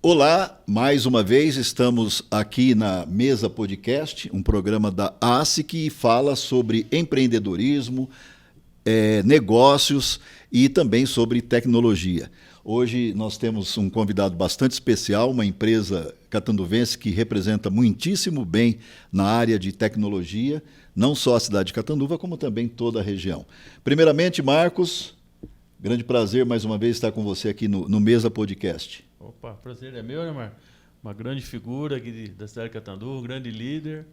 Olá, mais uma vez estamos aqui na Mesa Podcast, um programa da ASSE que fala sobre empreendedorismo, negócios e também sobre tecnologia. Hoje nós temos um convidado bastante especial, uma empresa catanduvense que representa muitíssimo bem na área de tecnologia, não só a cidade de Catanduva, como também toda a região. Primeiramente, Marcos, grande prazer mais uma vez estar com você aqui no Mesa Podcast. Opa, prazer é meu, né, Mar? Uma grande figura aqui da cidade de Catanduva, um grande líder.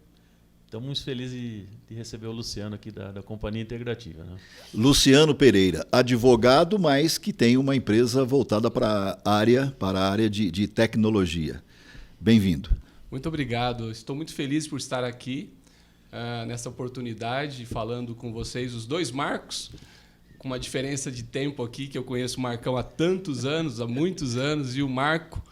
Estamos muito felizes de receber o Luciano aqui da Companhia Integrativa. Né? Luciano Pereira, advogado, mas que tem uma empresa voltada para a área de tecnologia. Bem-vindo. Muito obrigado. Estou muito feliz por estar aqui nessa oportunidade, falando com vocês, os dois Marcos, com uma diferença de tempo aqui, que eu conheço o Marcão há tantos anos, há muitos anos, e o Marco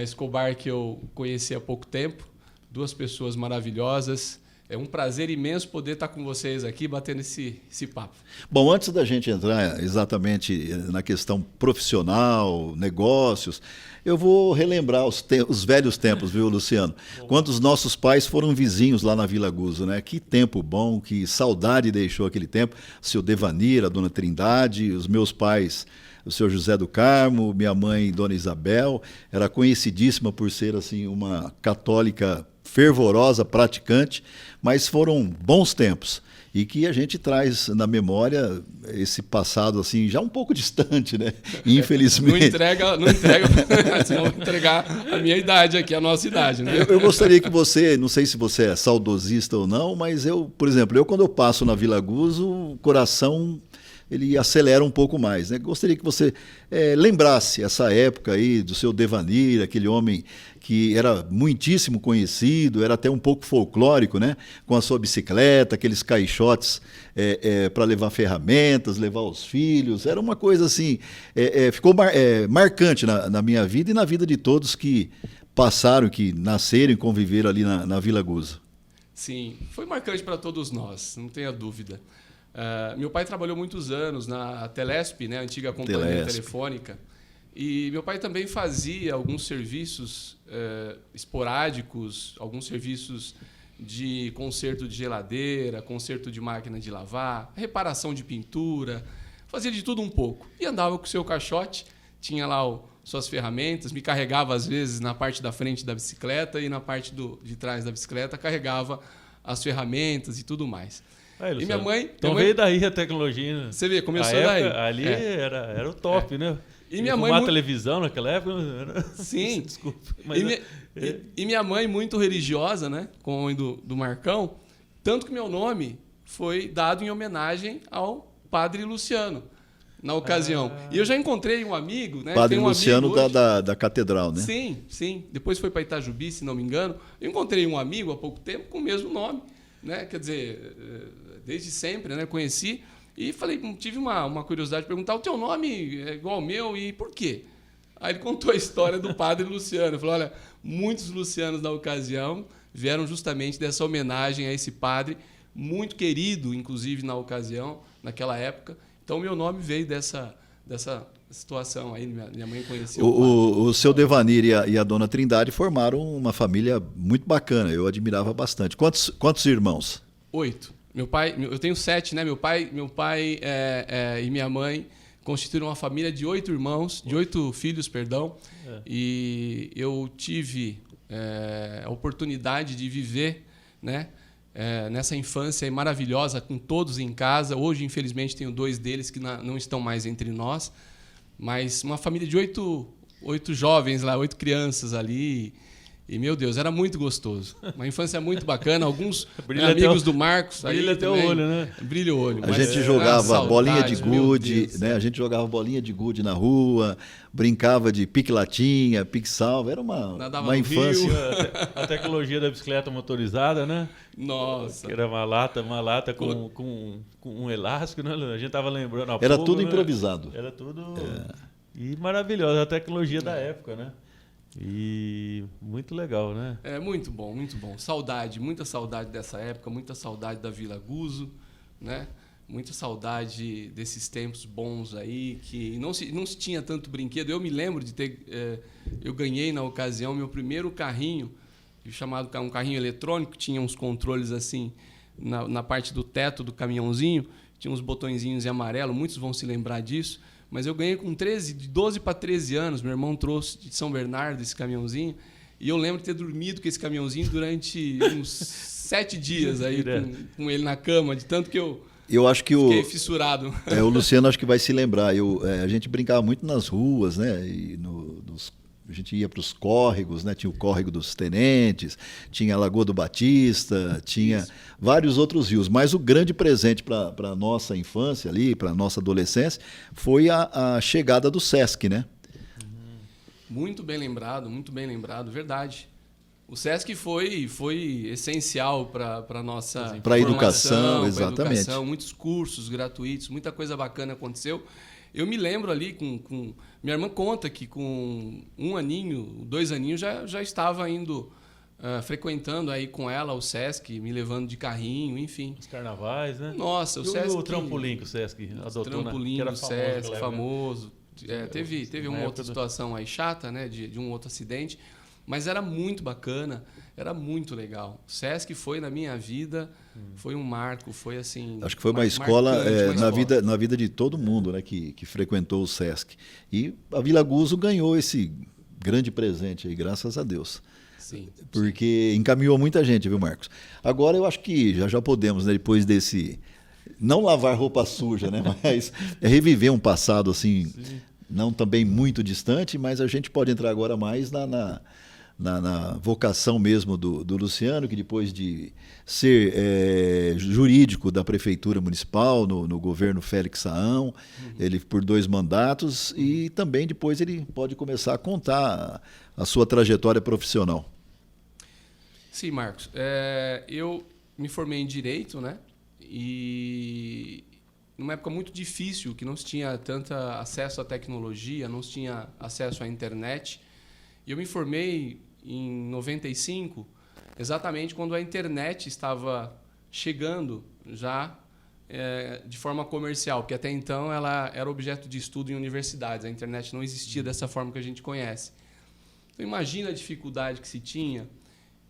Escobar, que eu conheci há pouco tempo. Duas pessoas maravilhosas. É um prazer imenso poder estar com vocês aqui, batendo esse papo. Bom, antes da gente entrar exatamente na questão profissional, negócios, eu vou relembrar os velhos tempos, viu, Luciano? Quando os nossos pais foram vizinhos lá na Vila Guzo, né? Que tempo bom, que saudade deixou aquele tempo. O seu Devanir, a dona Trindade, os meus pais, o senhor José do Carmo, minha mãe, dona Isabel, era conhecidíssima por ser assim uma católica fervorosa, praticante, mas foram bons tempos e que a gente traz na memória esse passado assim já um pouco distante, né? Infelizmente. Não entrega, senão vou entregar a minha idade aqui, a nossa idade, né? Eu gostaria que você, não sei se você é saudosista ou não, mas por exemplo, quando eu passo na Vila Guzo, o coração ele acelera um pouco mais, né? Gostaria que você lembrasse essa época aí do seu Devanir, aquele homem que era muitíssimo conhecido, era até um pouco folclórico, né? Com a sua bicicleta, aqueles caixotes para levar ferramentas, levar os filhos, era uma coisa assim, ficou marcante na minha vida e na vida de todos que passaram, que nasceram e conviveram ali na Vila Guzo. Sim, foi marcante para todos nós, não tenha dúvida. Meu pai trabalhou muitos anos na Telesp, né, a antiga companhia telefônica, e meu pai também fazia alguns serviços esporádicos, alguns serviços de conserto de geladeira, conserto de máquina de lavar, reparação de pintura, fazia de tudo um pouco. E andava com o seu caixote, tinha lá suas ferramentas, me carregava às vezes na parte da frente da bicicleta e na parte de trás da bicicleta carregava as ferramentas e tudo mais. Aí, e minha mãe... Então veio daí a tecnologia, né? Você vê, começou daí. Ali era o top, né? E minha mãe... televisão naquela época... Sim. Desculpa. Mas e minha mãe muito religiosa, né? Com a mãe do Marcão, tanto que meu nome foi dado em homenagem ao Padre Luciano, na ocasião. E eu já encontrei um amigo, né? Padre tem Luciano da Catedral, né? Sim, sim. Depois foi para Itajubi, se não me engano. Eu encontrei um amigo há pouco tempo com o mesmo nome, né? Quer dizer, desde sempre, né? Conheci e falei, tive uma curiosidade de perguntar: o teu nome é igual ao meu e por quê? Aí ele contou a história do Padre Luciano. Falou: olha, muitos Lucianos na ocasião vieram justamente dessa homenagem a esse padre, muito querido, inclusive, na ocasião, naquela época. Então, meu nome veio dessa situação aí. Minha mãe conheceu o seu Devanir e a dona Trindade formaram uma família muito bacana. Eu admirava bastante. Quantos irmãos? 8. Eu tenho 7, né? Meu pai e minha mãe constituíram uma família de 8 irmãos, de 8 filhos, perdão. E eu tive a oportunidade de viver, né? Nessa infância maravilhosa, com todos em casa. Hoje, infelizmente, tenho 2 deles que não estão mais entre nós. Mas uma família de 8 jovens lá, 8 crianças ali. E, meu Deus, era muito gostoso. Uma infância muito bacana. Alguns amigos do Marcos. Brilha até o olho, né? Brilha o olho. A gente jogava bolinha de gude, né? A gente jogava bolinha de gude na rua, brincava de pique-latinha, pique-salva. Era uma infância. A tecnologia da bicicleta motorizada, né? Nossa. Que era uma lata com um elástico, né? A gente estava lembrando. Era tudo improvisado. Era tudo... E maravilhosa a tecnologia da época, né? E muito legal, né? Muito bom, muito bom. Saudade, muita saudade dessa época, muita saudade da Vila Guzo, né? Muita saudade desses tempos bons aí, que não se tinha tanto brinquedo. Eu me lembro de ter... eu ganhei, na ocasião, meu primeiro carrinho, chamado um carrinho eletrônico, tinha uns controles assim na parte do teto do caminhãozinho, tinha uns botõezinhos em amarelo, muitos vão se lembrar disso, mas eu ganhei com de 12 para 13 anos. Meu irmão trouxe de São Bernardo esse caminhãozinho, e eu lembro de ter dormido com esse caminhãozinho durante uns 7 dias aí com ele na cama, de tanto que eu acho que fiquei fissurado. O Luciano acho que vai se lembrar. A gente brincava muito nas ruas, né? E a gente ia para os córregos, né? Tinha o córrego dos Tenentes, tinha a Lagoa do Batista, tinha vários outros rios. Mas o grande presente para a nossa infância ali, para a nossa adolescência, foi a chegada do Sesc, né? Muito bem lembrado, verdade. O Sesc foi essencial para a nossa para a educação, exatamente. Educação, muitos cursos gratuitos, muita coisa bacana aconteceu. Eu me lembro ali minha irmã conta que com 1 aninho, 2 aninhos já estava indo frequentando aí com ela o Sesc, me levando de carrinho, enfim. Os carnavais, né? Nossa, o Sesc. O trampolim que o Sesc adotou, trampolim do Sesc, famoso. Teve uma outra situação aí chata, né, de um outro acidente, mas era muito bacana, era muito legal. O Sesc foi na minha vida, foi um marco, foi assim. Acho que foi uma escola na vida de todo mundo, né, que frequentou o Sesc. E a Vila Guzzo ganhou esse grande presente aí, graças a Deus. Sim. Porque encaminhou muita gente, viu, Marcos? Agora eu acho que já podemos, né, depois desse. Não lavar roupa suja, né? Mas reviver um passado assim, não também muito distante, mas a gente pode entrar agora mais na vocação mesmo do Luciano, que depois de ser jurídico da Prefeitura Municipal, no governo Félix Saão, ele por 2 mandatos, e também depois ele pode começar a contar a sua trajetória profissional. Sim, Marcos. Eu me formei em Direito, né? E numa época muito difícil, que não se tinha tanto acesso à tecnologia, não se tinha acesso à internet. E eu me formei em 95, exatamente quando a internet estava chegando já de forma comercial, porque até então ela era objeto de estudo em universidades. A internet não existia dessa forma que a gente conhece. Então, imagina a dificuldade que se tinha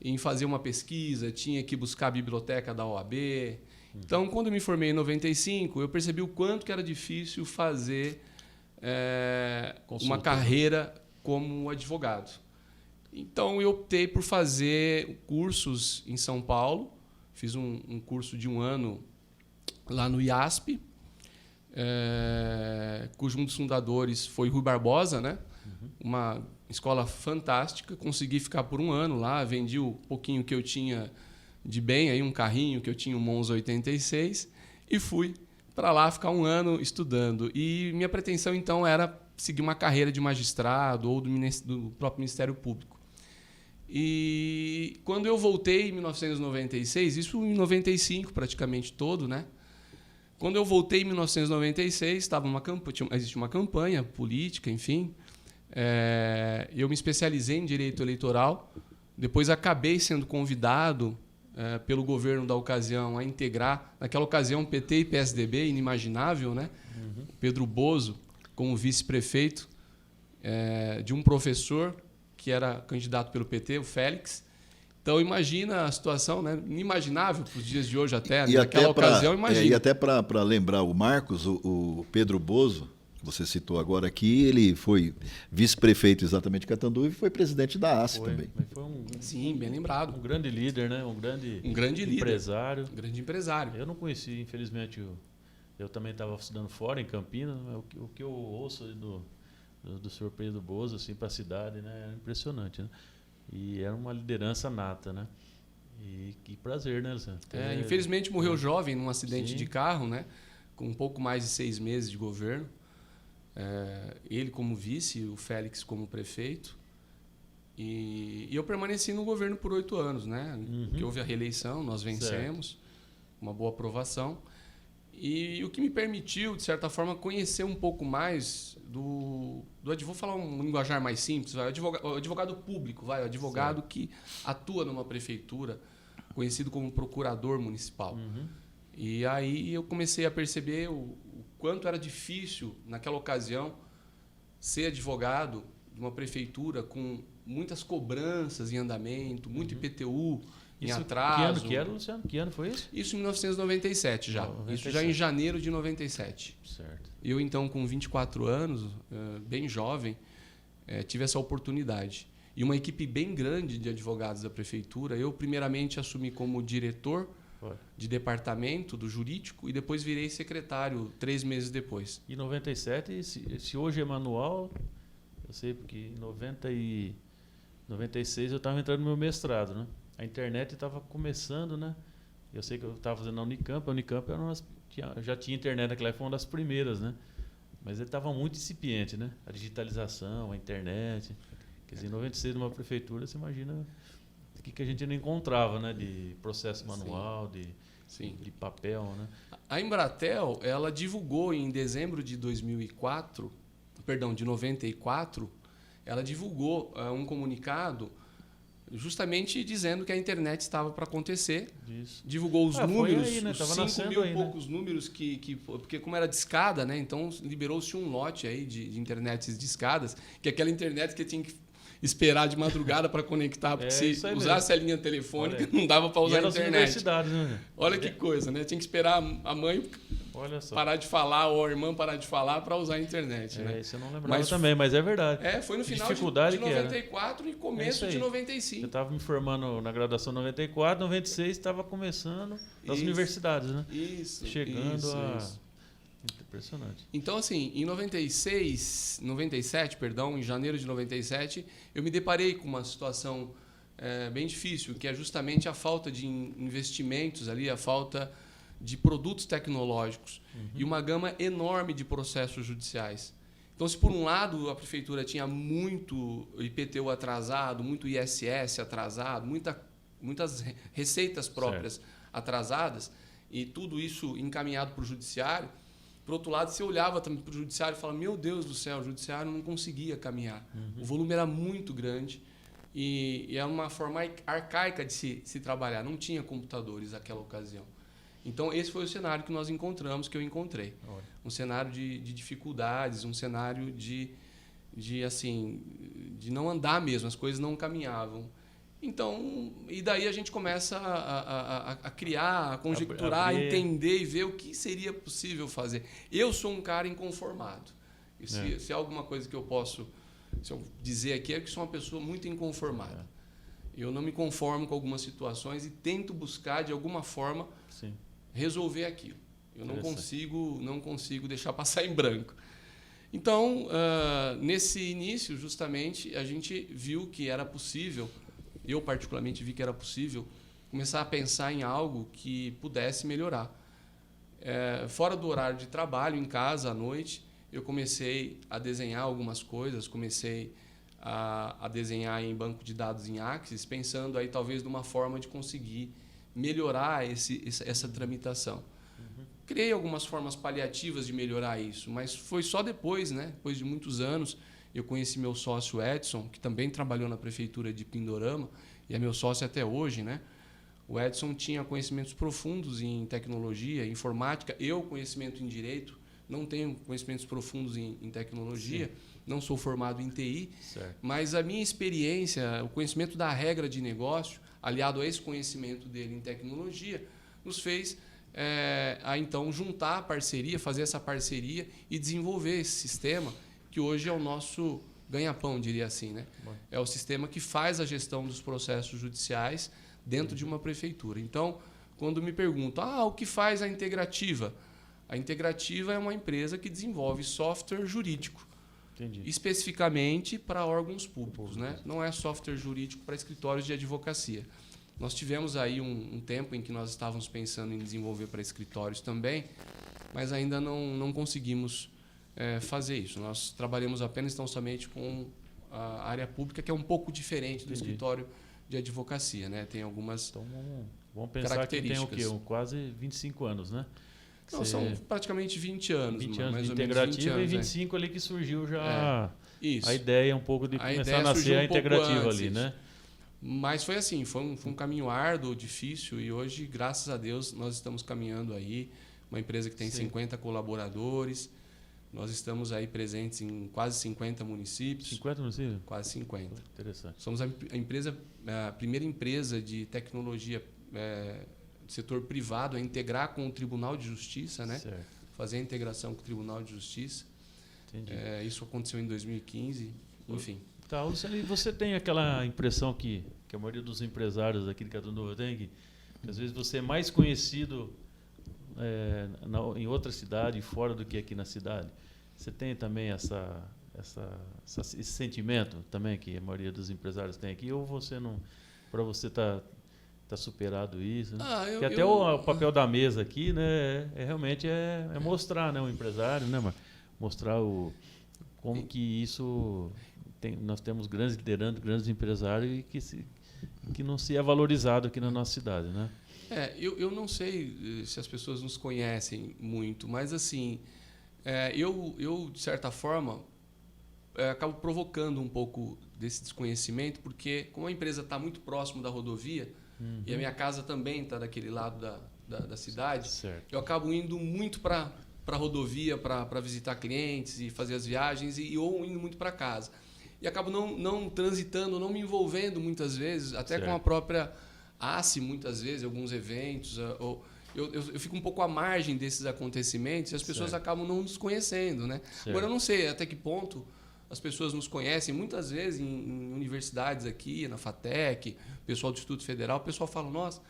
em fazer uma pesquisa, tinha que buscar a biblioteca da OAB. Então, quando eu me formei em 95, eu percebi o quanto que era difícil fazer uma carreira como advogado. Então, eu optei por fazer cursos em São Paulo. Fiz um curso de 1 ano lá no IASP, cujo um dos fundadores foi Rui Barbosa, né? Uma escola fantástica. Consegui ficar por 1 ano lá, vendi o pouquinho que eu tinha de bem, aí um carrinho que eu tinha, um Monza 86, e fui para lá ficar 1 ano estudando. E minha pretensão, então, era seguir uma carreira de magistrado ou do próprio Ministério Público. E quando eu voltei em 1996, isso em 95 praticamente todo, né? Quando eu voltei em 1996, existia uma campanha política, enfim. Eu me especializei em direito eleitoral. Depois acabei sendo convidado pelo governo da ocasião a integrar, naquela ocasião, PT e PSDB, inimaginável, né? Pedro Bozo como vice-prefeito de um professor que era candidato pelo PT, o Félix. Então, imagina a situação, né? Inimaginável para os dias de hoje até. Naquela ocasião, imagina. E até para lembrar o Marcos, o Pedro Bozo, que você citou agora aqui, ele foi vice-prefeito exatamente de Catanduva e foi presidente da ACE também. Sim, bem lembrado. Um grande líder, né? Um grande empresário. Líder. Um grande empresário. Eu não conheci, infelizmente, eu também estava estudando fora, em Campinas, mas o que eu ouço do senhor Pedro Bozo, assim, para a cidade, né? É impressionante, né? E era uma liderança nata, né? E que prazer, né, Luciano? Infelizmente morreu jovem num acidente de carro, né? Com um pouco mais de 6 meses de governo. Ele como vice, o Félix como prefeito. E eu permaneci no governo por 8 anos, né? Porque houve a reeleição, nós vencemos, uma boa aprovação. E o que me permitiu, de certa forma, conhecer um pouco mais do advogado. Vou falar um linguajar mais simples, o advogado público, o advogado que atua numa prefeitura, conhecido como procurador municipal. E aí eu comecei a perceber o quanto era difícil, naquela ocasião, ser advogado de uma prefeitura com muitas cobranças em andamento, muito IPTU em atraso. Que ano que era, Luciano? Que ano foi isso? Isso em 1997 já. 97. Isso já em janeiro de 97. Certo. Eu, então, com 24 anos, bem jovem, tive essa oportunidade. E uma equipe bem grande de advogados da prefeitura. Eu, primeiramente, assumi como diretor de departamento do jurídico e depois virei secretário 3 meses depois. E 97, se hoje é manual, eu sei porque em 96 eu estava entrando no meu mestrado, né? A internet estava começando, né? Eu sei que eu estava fazendo na Unicamp. A Unicamp já tinha internet naquela época, foi uma das primeiras, né? Mas ele estava muito incipiente, né? A digitalização, a internet. Quer dizer, em 96, numa prefeitura, você imagina o que a gente não encontrava, né? De processo manual, de papel, né? A Embratel, ela divulgou em dezembro de 94, ela divulgou um comunicado justamente dizendo que a internet estava para acontecer. Isso. Divulgou os números, aí, né? os Tava 5 mil e aí, poucos números porque como era discada, né? Então liberou-se um lote aí de internets discadas, que é aquela internet que tinha que esperar de madrugada para conectar, porque se usasse a linha telefônica não dava para usar a internet. Universidades, né? Olha que coisa, né? Tinha que esperar a mãe parar de falar ou a irmã parar de falar para usar a internet, né? Isso eu não lembrava também, mas é verdade. Foi no final de 94 e começo de 95. Eu estava me formando na graduação em 94, 96 estava começando nas universidades, né? Isso. Chegando a... Impressionante. Então, assim, em 97, em janeiro de 97, eu me deparei com uma situação bem difícil, que é justamente a falta de investimentos ali, a falta de produtos tecnológicos e uma gama enorme de processos judiciais. Então, se por um lado a prefeitura tinha muito IPTU atrasado, muito ISS atrasado, muitas receitas próprias atrasadas e tudo isso encaminhado para o judiciário, por outro lado, você olhava também para o judiciário e falava, meu Deus do céu, o judiciário não conseguia caminhar. O volume era muito grande e era uma forma arcaica de se trabalhar. Não tinha computadores naquela ocasião. Então, esse foi o cenário que nós encontramos, que eu encontrei. Um cenário de dificuldades, um cenário de não andar mesmo, as coisas não caminhavam. Então, e daí a gente começa a criar, a conjecturar, a entender e ver o que seria possível fazer. Eu sou um cara inconformado. E se há alguma coisa que eu posso dizer aqui é que sou uma pessoa muito inconformada. Eu não me conformo com algumas situações e tento buscar, de alguma forma, resolver aquilo. Eu não consigo deixar passar em branco. Então, nesse início, justamente, a gente viu que era possível... Eu, particularmente, vi que era possível começar a pensar em algo que pudesse melhorar. Fora do horário de trabalho, em casa, à noite, eu comecei a desenhar algumas coisas, comecei a desenhar em banco de dados em Axis, pensando aí talvez numa forma de conseguir melhorar essa tramitação. Criei algumas formas paliativas de melhorar isso, mas foi só depois, né? Depois de muitos anos, eu conheci meu sócio Edson, que também trabalhou na prefeitura de Pindorama, e é meu sócio até hoje, né? O Edson tinha conhecimentos profundos em tecnologia, informática, eu conhecimento em direito, não tenho conhecimentos profundos em tecnologia, não sou formado em TI, mas a minha experiência, o conhecimento da regra de negócio, aliado a esse conhecimento dele em tecnologia, nos fez então juntar a parceria, fazer essa parceria e desenvolver esse sistema que hoje é o nosso ganha-pão, diria assim, né? É o sistema que faz a gestão dos processos judiciais dentro de uma prefeitura. Então, quando me perguntam, o que faz a Integrativa? A Integrativa é uma empresa que desenvolve software jurídico, especificamente para órgãos públicos, né? Não é software jurídico para escritórios de advocacia. Nós tivemos aí um tempo em que nós estávamos pensando em desenvolver para escritórios também, mas ainda não conseguimos fazer isso. Nós trabalhamos apenas tão somente com a área pública, que é um pouco diferente do escritório de advocacia, né? Tem algumas vamos pensar que tem o quê? Quase 25 anos, né? Não, são praticamente 20 anos. 20 anos mais de ou menos integrativa 20 anos, e 25 ali que surgiu já isso. a ideia um pouco de começar a nascer a integrativa ali, né? Mas foi assim, foi um caminho árduo, difícil, e hoje, graças a Deus, nós estamos caminhando aí. Uma empresa que tem 50 colaboradores. Nós estamos aí presentes em quase 50 municípios. 50 municípios? Quase 50. Interessante. Somos a primeira empresa de tecnologia do setor privado a integrar com o Tribunal de Justiça, né? Certo. Fazer a integração com o Tribunal de Justiça. Entendi. Isso aconteceu em 2015, enfim. Tá, Luciano, e você tem aquela impressão que a maioria dos empresários aqui de Catanduva tem, que às vezes você é mais conhecido em outra cidade, fora do que aqui na cidade? Você tem também esse sentimento também que a maioria dos empresários tem aqui, ou você não, para você tá superado isso, né? Porque até o papel da mesa aqui, né, realmente é mostrar, né, o empresário, né, mostrar como que isso nós temos grandes liderantes, grandes empresários e que não se é valorizado aqui na nossa cidade, né? Eu não sei se as pessoas nos conhecem muito, mas assim, eu de certa forma acabo provocando um pouco desse desconhecimento, porque como a empresa está muito próximo da rodovia, e a minha casa também está daquele lado da cidade, certo. Eu acabo indo muito para a rodovia para visitar clientes e fazer as viagens, ou indo muito para casa. E acabo não transitando, não me envolvendo muitas vezes, até certo. Com a própria ACE, muitas vezes, alguns eventos. Eu fico um pouco à margem desses acontecimentos e as pessoas certo. Acabam não nos conhecendo, né? Agora, eu não sei até que ponto as pessoas nos conhecem. Muitas vezes, em universidades aqui, na FATEC, pessoal do Instituto Federal, o pessoal fala, nossa,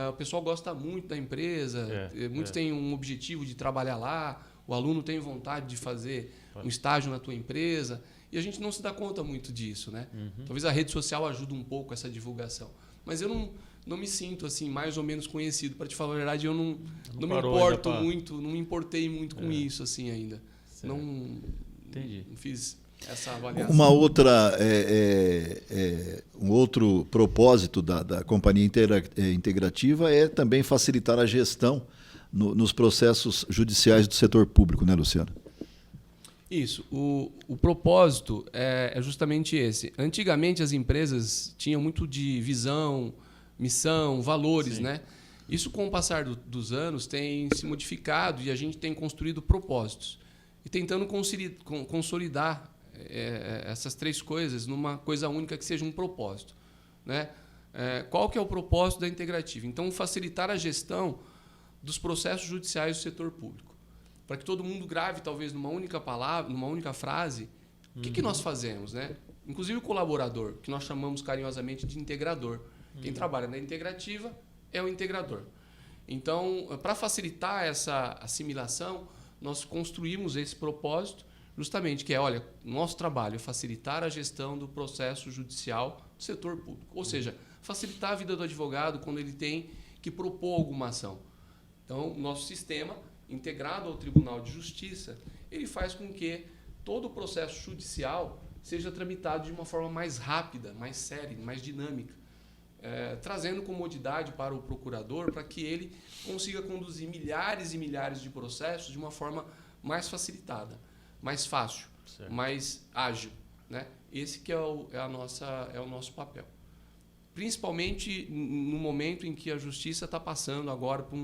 o pessoal gosta muito da empresa, muitos têm um objetivo de trabalhar lá, o aluno tem vontade de fazer um estágio na tua empresa, e a gente não se dá conta muito disso, né? Talvez a rede social ajude um pouco essa divulgação. Mas eu não me sinto assim mais ou menos conhecido. Para te falar a verdade, eu não me importo muito, não me importei muito com isso assim ainda. Entendi. Não fiz essa avaliação. Uma outra, um outro propósito da companhia integrativa é também facilitar a gestão nos processos judiciais do setor público, né, Luciano? Isso. O propósito é justamente esse. Antigamente, as empresas tinham muito de visão, missão, valores, né? Isso, com o passar dos anos, tem se modificado e a gente tem construído propósitos. E tentando consolidar essas três coisas numa coisa única que seja um propósito, né? Qual que é o propósito da integrativa? Então, facilitar a gestão dos processos judiciais do setor público. Para que todo mundo grave, talvez, numa única palavra, numa única frase, o que nós fazemos, né? Inclusive o colaborador, que nós chamamos carinhosamente de integrador. Quem trabalha na integrativa é o integrador. Então, para facilitar essa assimilação, nós construímos esse propósito, justamente, que olha, nosso trabalho é facilitar a gestão do processo judicial do setor público. Ou seja, facilitar a vida do advogado quando ele tem que propor alguma ação. Então, nosso sistema, integrado ao Tribunal de Justiça, ele faz com que todo o processo judicial seja tramitado de uma forma mais rápida, mais séria, mais dinâmica, trazendo comodidade para o procurador, para que ele consiga conduzir milhares e milhares de processos de uma forma mais facilitada, mais fácil, mais ágil, né? Esse que é o nosso papel. Principalmente no momento em que a Justiça está passando agora por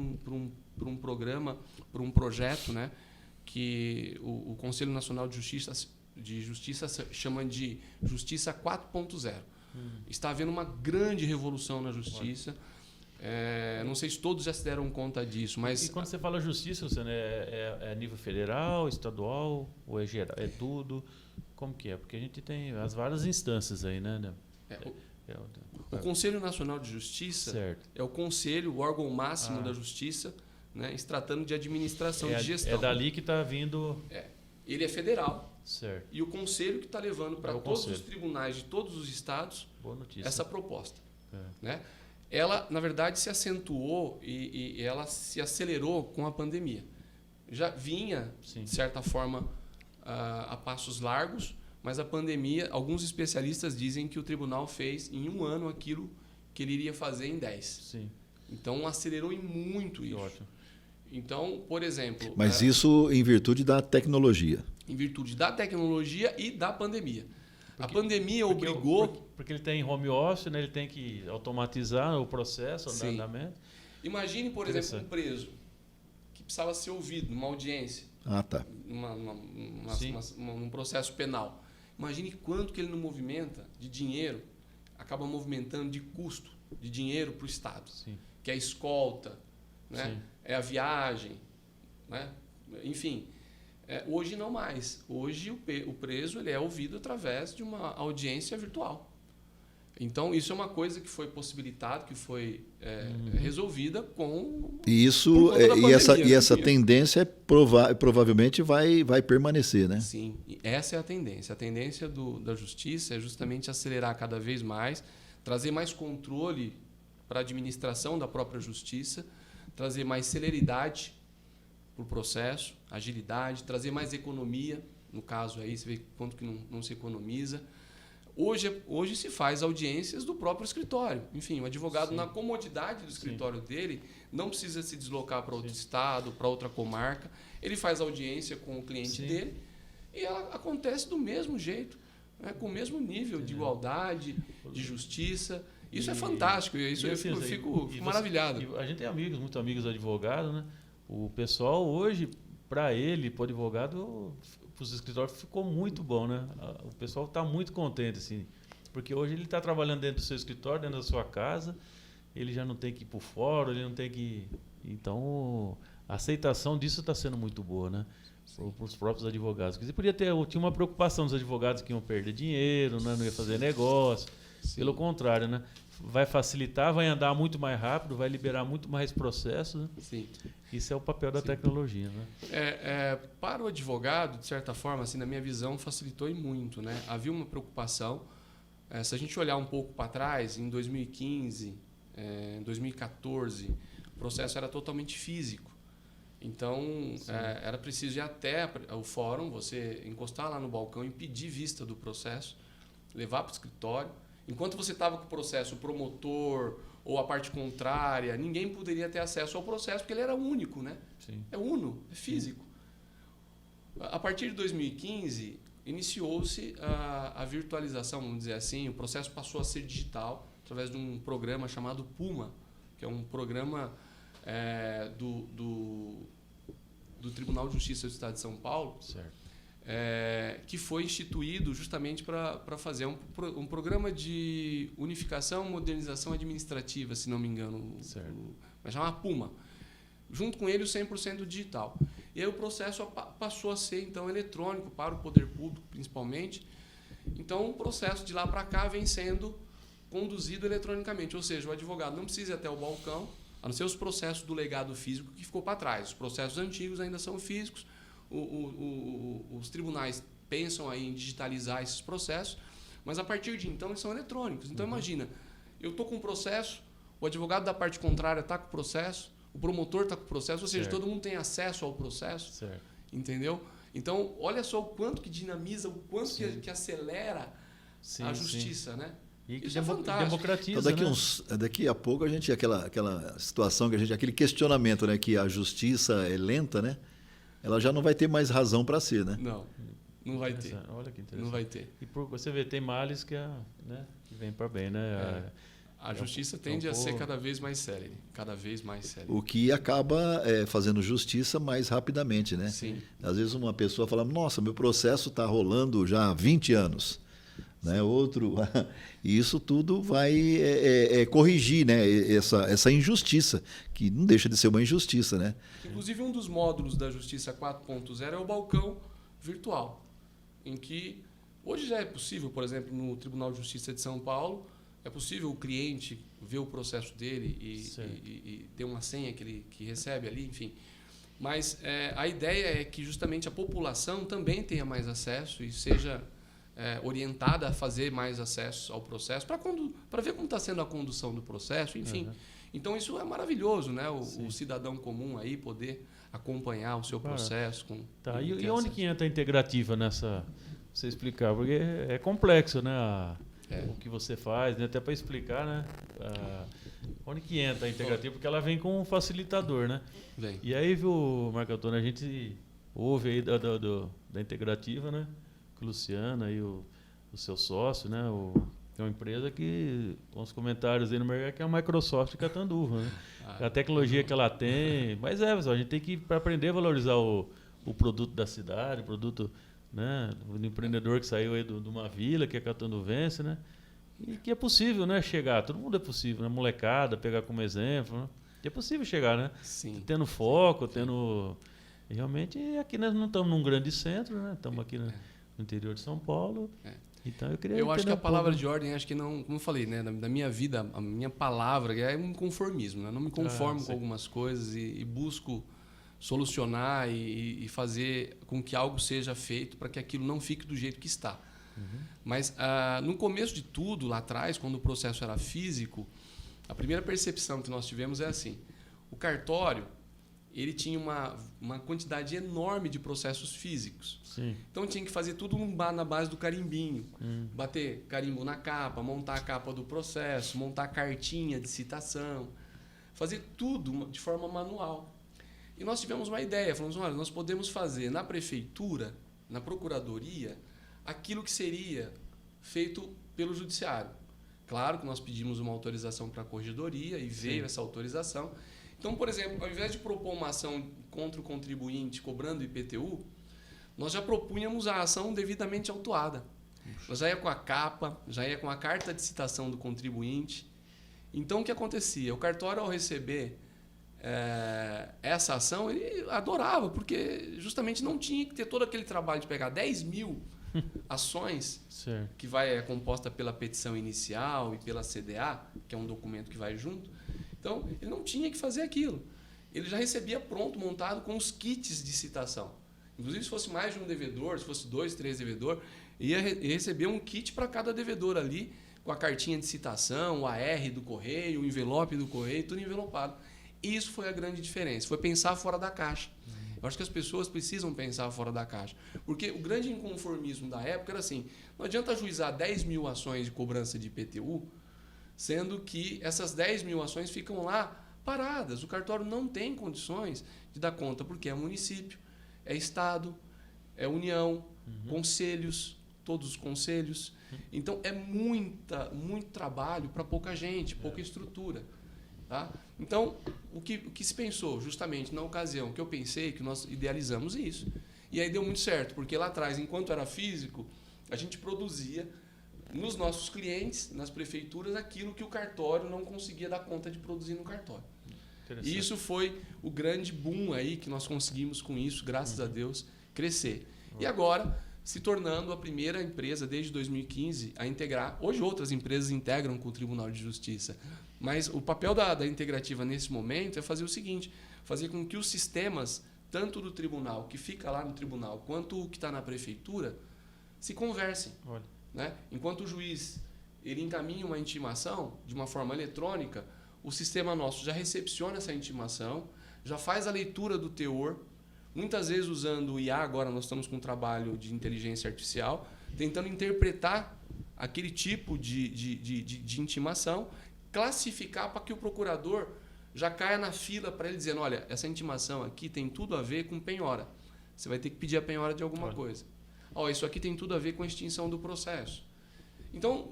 um programa, por um projeto, né, que o Conselho Nacional de Justiça chama de Justiça 4.0. Está havendo uma grande revolução na Justiça. Não sei se todos já se deram conta disso, mas... E quando você fala Justiça, você, é nível federal, estadual, ou é geral? É tudo? Como que é? Porque a gente tem as várias instâncias aí, né? O Conselho Nacional de Justiça é o conselho, o órgão máximo da Justiça, né, se tratando de administração de gestão. É dali que está vindo... Ele é federal. Certo. E o conselho que está levando para todos os tribunais de todos os estados essa proposta. Né? Ela, na verdade, se acentuou e ela se acelerou com a pandemia. Já vinha, de certa forma, a passos largos, mas a pandemia, alguns especialistas dizem que o tribunal fez em 1 ano aquilo que ele iria fazer em 10. Sim. Então, acelerou em muito isso. Ótimo. Então, por exemplo... Mas isso em virtude da tecnologia. Em virtude da tecnologia e da pandemia. A pandemia obrigou... Porque ele tem home office, né? Ele tem que automatizar o processo, o andamento. Imagine, por exemplo, um preso que precisava ser ouvido numa audiência, Tá. num processo penal. Imagine quanto que ele não movimenta de dinheiro, acaba movimentando de custo, de dinheiro para o Estado. Sim. Que é a escolta, né? É a viagem, né? Enfim, hoje não mais. Hoje o preso ele é ouvido através de uma audiência virtual. Então, isso é uma coisa que foi possibilitada, que foi resolvida com... E essa tendência provavelmente vai permanecer, né? Sim, essa é a tendência. A tendência da justiça é justamente acelerar cada vez mais, trazer mais controle para a administração da própria justiça, trazer mais celeridade para o processo, agilidade, trazer mais economia. No caso aí, você vê quanto que não se economiza. Hoje se faz audiências do próprio escritório. Enfim, o advogado, na comodidade do escritório dele, não precisa se deslocar para outro estado, para outra comarca. Ele faz audiência com o cliente dele e ela acontece do mesmo jeito, né? Com o mesmo nível de igualdade, de justiça. Isso é fantástico. Eu fico maravilhado. A gente tem muitos amigos advogados, né? O pessoal hoje, para o advogado... para os escritórios ficou muito bom, né? O pessoal está muito contente, assim, porque hoje ele está trabalhando dentro do seu escritório, dentro da sua casa, ele já não tem que ir para o fórum, ele não tem que... Então, a aceitação disso está sendo muito boa, né? Para os próprios advogados. Tinha uma preocupação dos advogados que iam perder dinheiro, né? Não ia fazer negócio. Pelo contrário, né? Vai facilitar, vai andar muito mais rápido, vai liberar muito mais processos. Né? Sim. Isso é o papel da tecnologia. Né? Para o advogado, de certa forma, assim, na minha visão, facilitou e muito. Né? Havia uma preocupação. Se a gente olhar um pouco para trás, em 2015, 2014, o processo era totalmente físico. Então, era preciso ir até o fórum, você encostar lá no balcão e pedir vista do processo, levar para o escritório. Enquanto você estava com o processo, o promotor ou a parte contrária, ninguém poderia ter acesso ao processo porque ele era único, né? Sim. É uno, é físico. Sim. A partir de 2015, iniciou-se a virtualização, vamos dizer assim, o processo passou a ser digital através de um programa chamado Puma, que é um programa do Tribunal de Justiça do Estado de São Paulo. Certo. Que foi instituído justamente para fazer um programa de unificação e modernização administrativa, se não me engano. Vai chamar Puma. Junto com ele, o 100% digital. E aí o processo passou a ser, então, eletrônico para o poder público, principalmente. Então, o processo de lá para cá vem sendo conduzido eletronicamente. Ou seja, o advogado não precisa ir até o balcão, a não ser os processos do legado físico que ficou para trás. Os processos antigos ainda são físicos. Os tribunais pensam aí em digitalizar esses processos, mas a partir de então eles são eletrônicos. Então imagina, eu estou com um processo, o advogado da parte contrária está com o processo, o promotor está com o processo, ou seja, todo mundo tem acesso ao processo, entendeu? Então olha só o quanto que dinamiza, o quanto que acelera a justiça, né? E que isso é fantástico. Democratiza, então, daqui a pouco a gente aquela situação que aquele questionamento, né, que a justiça é lenta, né? Ela já não vai ter mais razão para ser, né? Não vai ter. Olha que interessante. Não vai ter. E você vê, tem males que vem para bem, né? A justiça tende a ser cada vez mais célere. Cada vez mais célere. O que acaba fazendo justiça mais rapidamente, né? Sim. Às vezes uma pessoa fala, nossa, meu processo está rolando já há 20 anos. Né? Outro, e isso tudo vai corrigir, né? essa injustiça, que não deixa de ser uma injustiça. Né? Inclusive, um dos módulos da Justiça 4.0 é o balcão virtual, em que hoje já é possível, por exemplo, no Tribunal de Justiça de São Paulo, é possível o cliente ver o processo dele e ter uma senha que recebe ali, enfim. Mas a ideia é que justamente a população também tenha mais acesso e seja orientada a fazer mais acesso ao processo para ver como está sendo a condução do processo, enfim. Então isso é maravilhoso, né? O cidadão comum aí poder acompanhar o seu processo. E onde que entra a integrativa nessa? Você explicar, porque é complexo, né? O que você faz, né? Até para explicar, né? Onde que entra a integrativa? Porque ela vem com um facilitador, né? Vem. E aí, viu, Marco Antônio, a gente ouve aí da integrativa, né? Com o Luciano, aí seu sócio, né? Tem uma empresa que, com os comentários aí no mercado, que é a Microsoft de Catanduva, né? A tecnologia que ela tem. Mas pessoal, a gente tem que aprender a valorizar o produto da cidade, o produto, né, do empreendedor que saiu aí de uma vila, que é catanduvense, né? E que é possível, né, chegar. Todo mundo é possível, né? Molecada, pegar como exemplo, né? Que é possível chegar, né? Sim. Tendo foco, tendo... E realmente, aqui nós não estamos num grande centro, né? Estamos aqui no interior de São Paulo. Então eu acho que a palavra de ordem, acho que não, como eu falei, né, da minha vida, a minha palavra é um conformismo, né? Eu não me conformo com algumas coisas e busco solucionar e fazer com que algo seja feito para que aquilo não fique do jeito que está. Mas no começo de tudo, lá atrás, quando o processo era físico, a primeira percepção que nós tivemos é assim: o cartório ele tinha uma quantidade enorme de processos físicos. Sim. Então tinha que fazer tudo na base do carimbinho. Bater carimbo na capa, montar a capa do processo, montar a cartinha de citação. Fazer tudo de forma manual. E nós tivemos uma ideia, falamos, olha, nós podemos fazer na prefeitura, na procuradoria, aquilo que seria feito pelo judiciário. Claro que nós pedimos uma autorização para a corregedoria e veio essa autorização. Então, por exemplo, ao invés de propor uma ação contra o contribuinte cobrando IPTU, nós já propunhamos a ação devidamente autuada. Nós já ia com a capa, já ia com a carta de citação do contribuinte. Então, o que acontecia? O cartório, ao receber essa ação, ele adorava, porque justamente não tinha que ter todo aquele trabalho de pegar 10 mil ações, que é composta pela petição inicial e pela CDA, que é um documento que vai junto. Então, ele não tinha que fazer aquilo. Ele já recebia pronto, montado, com os kits de citação. Inclusive, se fosse mais de um devedor, se fosse 2, 3 devedores, ia receber um kit para cada devedor ali, com a cartinha de citação, o AR do correio, o envelope do correio, tudo envelopado. Isso foi a grande diferença, foi pensar fora da caixa. Eu acho que as pessoas precisam pensar fora da caixa. Porque o grande inconformismo da época era assim: não adianta ajuizar 10 mil ações de cobrança de IPTU, sendo que essas 10 mil ações ficam lá paradas. O cartório não tem condições de dar conta, porque é município, é estado, é união, conselhos, todos os conselhos. Então, é muito trabalho para pouca gente, pouca estrutura. Tá? Então, o que se pensou, justamente na ocasião que eu pensei, que nós idealizamos isso. E aí deu muito certo, porque lá atrás, enquanto era físico, a gente produzia nos nossos clientes, nas prefeituras, aquilo que o cartório não conseguia dar conta de produzir no cartório. E isso foi o grande boom aí que nós conseguimos com isso, graças a Deus, crescer. E agora, se tornando a primeira empresa desde 2015 a integrar. Hoje outras empresas integram com o Tribunal de Justiça. Mas o papel da integrativa nesse momento é fazer o seguinte: fazer com que os sistemas, tanto do tribunal, que fica lá no tribunal, quanto o que está na prefeitura, se conversem. Né? Enquanto o juiz ele encaminha uma intimação de uma forma eletrônica, o sistema nosso já recepciona essa intimação, já faz a leitura do teor, muitas vezes usando o IA. Agora nós estamos com um trabalho de inteligência artificial, tentando interpretar aquele tipo de intimação, classificar para que o procurador já caia na fila para ele dizendo: olha, essa intimação aqui tem tudo a ver com penhora. Você vai ter que pedir a penhora de alguma coisa. Isso aqui tem tudo a ver com a extinção do processo. Então,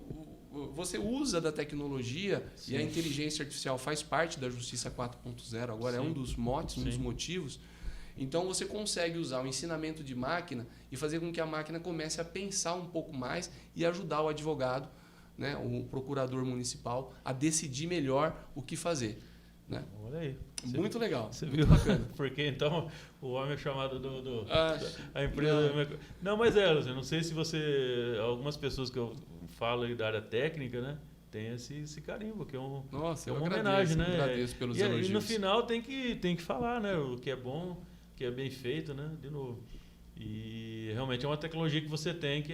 você usa da tecnologia. Sim. E a inteligência artificial faz parte da Justiça 4.0, agora. Sim. É um dos motes, um dos motivos. Então, você consegue usar o ensinamento de máquina e fazer com que a máquina comece a pensar um pouco mais e ajudar o advogado, né, o procurador municipal, a decidir melhor o que fazer. Né? Olha aí. Muito legal. Você viu? Bacana. Porque então o homem é chamado a empresa. Não, mas eu não sei se você. Algumas pessoas que eu falo aí da área técnica, né? Tem esse carimbo, que é uma homenagem, né? Agradeço pelos elogios. E no final tem que falar, né? O que é bom, o que é bem feito, né? De novo. E realmente é uma tecnologia que você tem que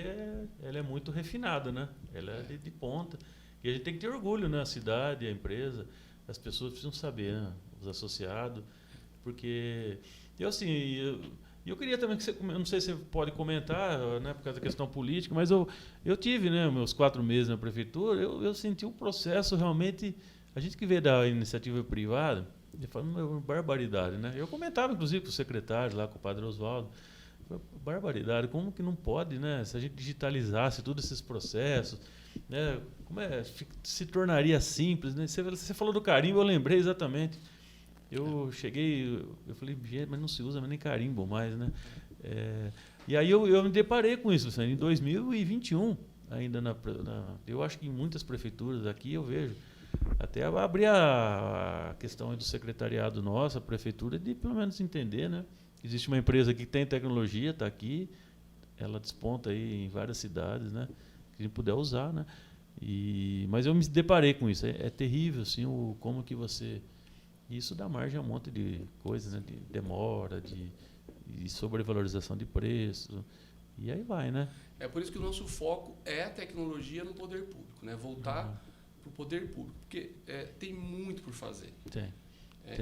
ela é muito refinada, né? Ela é de ponta. E a gente tem que ter orgulho, né? A cidade, a empresa. As pessoas precisam saber, né? Os associados, porque eu queria também que você, eu não sei se você pode comentar, né, por causa da questão política, mas eu tive, né, meus 4 meses na prefeitura, eu senti um processo realmente, a gente que veio da iniciativa privada, ele fala uma barbaridade, né? Eu comentava inclusive com o secretário lá, com o padre Oswaldo, barbaridade, como que não pode, né? Se a gente digitalizasse todos esses processos, né? Se tornaria simples, né? Você falou do carimbo, eu lembrei exatamente. Eu falei, gente, mas não se usa nem carimbo mais, né? E aí eu me deparei com isso, em 2021, ainda eu acho que em muitas prefeituras aqui eu vejo, até abrir a questão do secretariado nosso, a prefeitura, de pelo menos entender, né? Existe uma empresa que tem tecnologia, está aqui, ela desponta aí em várias cidades, né? Que a gente puder usar, né? Mas eu me deparei com isso. É terrível, assim, como que você... Isso dá margem a um monte de coisas, né? De demora, de sobrevalorização de preço. E aí vai, né? É por isso que o nosso foco é a tecnologia no poder público, né? Voltar para o poder público, porque tem muito por fazer. Tem.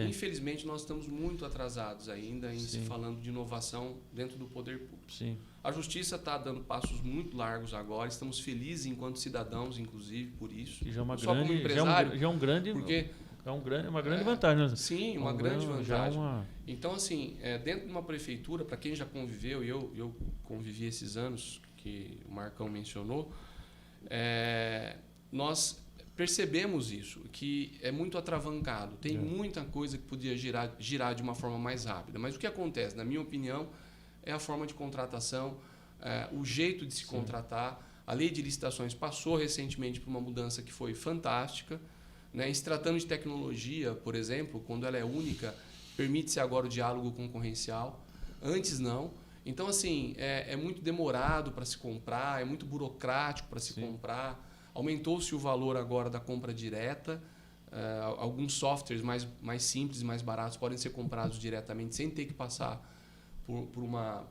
Infelizmente, nós estamos muito atrasados ainda em se falando de inovação dentro do poder público. Sim. A Justiça está dando passos muito largos agora, estamos felizes enquanto cidadãos, inclusive, por isso. E já é uma só grande, como empresário, já é um grande... Porque uma grande vantagem. Né? Sim, uma grande vantagem. Já Então, assim, dentro de uma prefeitura, para quem já conviveu, eu convivi esses anos que o Marcão mencionou, nós percebemos isso, que é muito atravancado. Tem muita coisa que podia girar de uma forma mais rápida. Mas o que acontece, na minha opinião, é a forma de contratação, o jeito de se contratar. A lei de licitações passou recentemente por uma mudança que foi fantástica. Né? Em se tratando de tecnologia, por exemplo, quando ela é única, permite-se agora o diálogo concorrencial. Antes não. Então, assim, é muito demorado para se comprar, é muito burocrático para se comprar. Aumentou-se o valor agora da compra direta. Alguns softwares mais simples e mais baratos podem ser comprados diretamente sem ter que passar por uma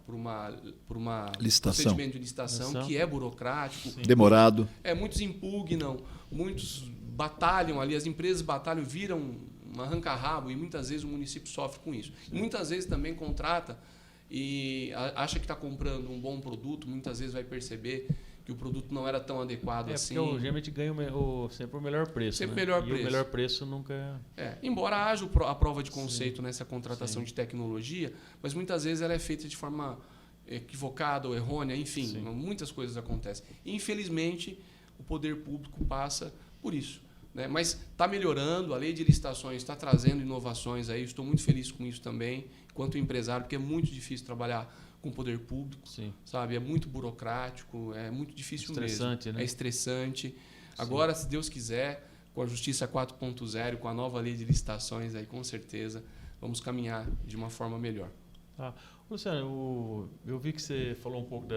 procedimento de licitação que é burocrático. Sim. Demorado. Muitos impugnam, muitos batalham ali, as empresas batalham, viram um arranca-rabo e muitas vezes o município sofre com isso. E muitas vezes também contrata e acha que está comprando um bom produto, muitas vezes vai perceber que o produto não era tão adequado assim. Porque geralmente ganha sempre o melhor preço. Sempre né? melhor preço. O melhor preço nunca embora haja a prova de conceito nessa contratação de tecnologia, mas muitas vezes ela é feita de forma equivocada ou errônea, enfim, muitas coisas acontecem. Infelizmente, o poder público passa por isso. Né? Mas está melhorando, a lei de licitações está trazendo inovações aí, estou muito feliz com isso também, enquanto empresário, porque é muito difícil trabalhar com o poder público, sabe? É muito burocrático, é muito difícil estressante, mesmo. Né? É estressante. Agora, se Deus quiser, com a Justiça 4.0, com a nova lei de licitações, aí, com certeza, vamos caminhar de uma forma melhor. Luciano, eu vi que você falou um pouco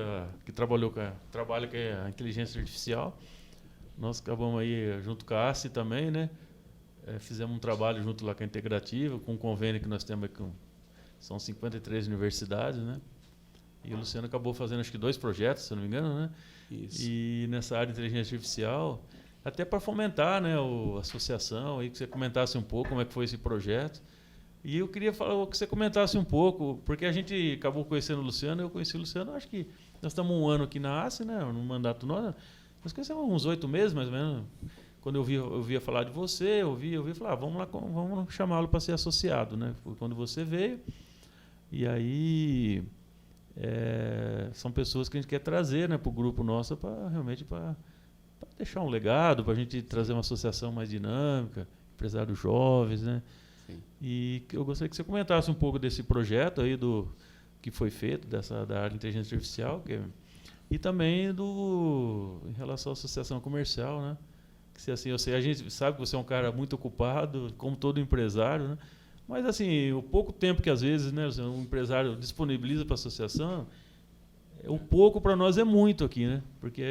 que trabalha com a inteligência artificial. Nós acabamos aí junto com a ACE também, né? Fizemos um trabalho junto lá com a Integrativa, com um convênio que nós temos aqui, são 53 universidades, né? E o Luciano acabou fazendo, acho que 2 projetos, se eu não me engano, né? Isso. E nessa área de inteligência artificial, até para fomentar, né, a associação, aí que você comentasse um pouco como é que foi esse projeto. E eu queria falar que você comentasse um pouco, porque a gente acabou conhecendo o Luciano, eu conheci o Luciano, acho que nós estamos um ano aqui na ACE, né, no mandato nosso, nós conhecemos uns 8 meses, mais ou menos. Quando eu via falar de você, eu via falar, vamos chamá-lo para ser associado, né? Foi quando você veio. E aí são pessoas que a gente quer trazer, né, para o grupo nosso para deixar um legado, para a gente trazer uma associação mais dinâmica, empresários jovens, né? Sim. E eu gostaria que você comentasse um pouco desse projeto aí que foi feito da área de inteligência artificial, e também em relação à associação comercial, né? Que assim, a gente sabe que você é um cara muito ocupado, como todo empresário, né? Mas assim, o pouco tempo que às vezes, né, um empresário disponibiliza para a associação, o pouco para nós é muito aqui, né? Porque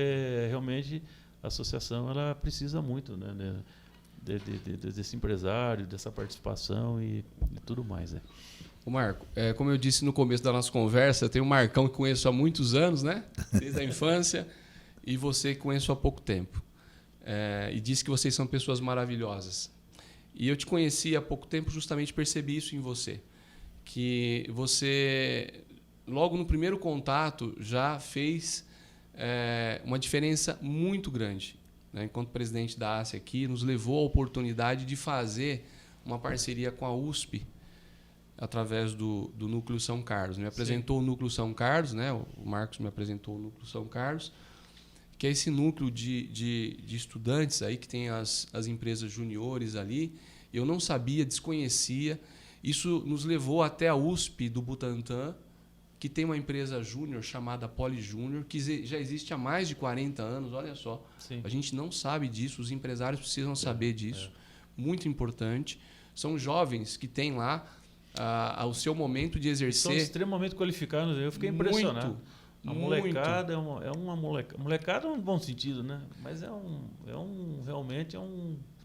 realmente a associação ela precisa muito, né, desse empresário, dessa participação e tudo mais, né? O Marco, como eu disse no começo da nossa conversa, eu tenho um Marcão que conheço há muitos anos, né? Desde a infância, e você que conheço há pouco tempo. E disse que vocês são pessoas maravilhosas. E eu te conheci há pouco tempo, justamente percebi isso em você. Que você, logo no primeiro contato, já fez uma diferença muito grande. Né? Enquanto presidente da ACE aqui, nos levou à oportunidade de fazer uma parceria com a USP, através do Núcleo São Carlos. Me apresentou o Núcleo São Carlos, né? O Marcos me apresentou o Núcleo São Carlos, que é esse núcleo de estudantes aí que tem as empresas juniores ali. Eu não sabia, desconhecia. Isso nos levou até a USP do Butantã, que tem uma empresa júnior chamada Poli Júnior, que já existe há mais de 40 anos, olha só. Sim. A gente não sabe disso, os empresários precisam saber disso. Muito importante. São jovens que têm lá o seu momento de exercer. São extremamente qualificados, eu fiquei impressionado. A molecada é uma molecada. Molecada no bom sentido, né? Mas realmente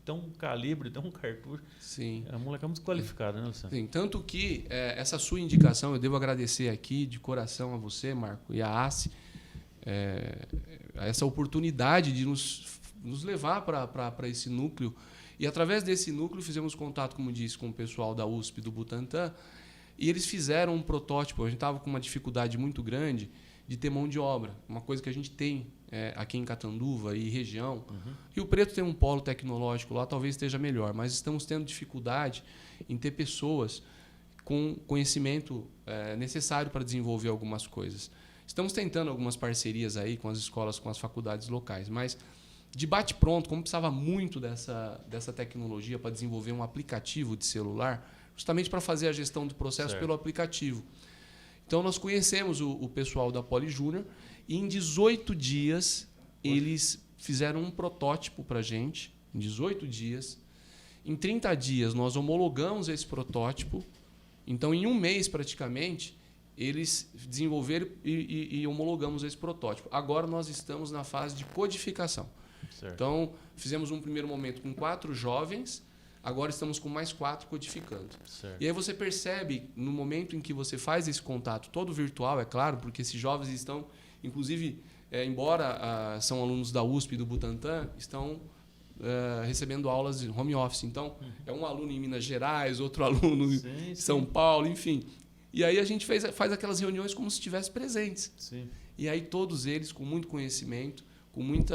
tem um calibre, tem um cartucho. Sim. É uma molecada muito qualificada, né, Luciano? Sim, tanto que essa sua indicação, eu devo agradecer aqui de coração a você, Marco, e a ACE, essa oportunidade de nos levar para esse núcleo. E através desse núcleo fizemos contato, como disse, com o pessoal da USP do Butantã, e eles fizeram um protótipo. A gente estava com uma dificuldade muito grande de ter mão de obra, uma coisa que a gente tem aqui em Catanduva e região. Rio Preto tem um polo tecnológico lá, talvez esteja melhor, mas estamos tendo dificuldade em ter pessoas com conhecimento necessário para desenvolver algumas coisas. Estamos tentando algumas parcerias aí com as escolas, com as faculdades locais, mas de bate-pronto, como precisava muito dessa tecnologia para desenvolver um aplicativo de celular, justamente para fazer a gestão do processo pelo aplicativo. Então, nós conhecemos o pessoal da Poli Júnior e, em 18 dias, eles fizeram um protótipo para a gente. Em 18 dias. Em 30 dias, nós homologamos esse protótipo. Então, em um mês, praticamente, eles desenvolveram e homologamos esse protótipo. Agora, nós estamos na fase de codificação. Certo. Então, fizemos um primeiro momento com 4 jovens, agora estamos com mais 4 codificando. Certo. E aí você percebe, no momento em que você faz esse contato, todo virtual, é claro, porque esses jovens estão, inclusive, embora são alunos da USP e do Butantã, estão recebendo aulas de home office. Então, é um aluno em Minas Gerais, outro aluno em São Paulo, enfim. E aí a gente faz aquelas reuniões como se estivesse presentes. Sim. E aí todos eles, com muito conhecimento, com muito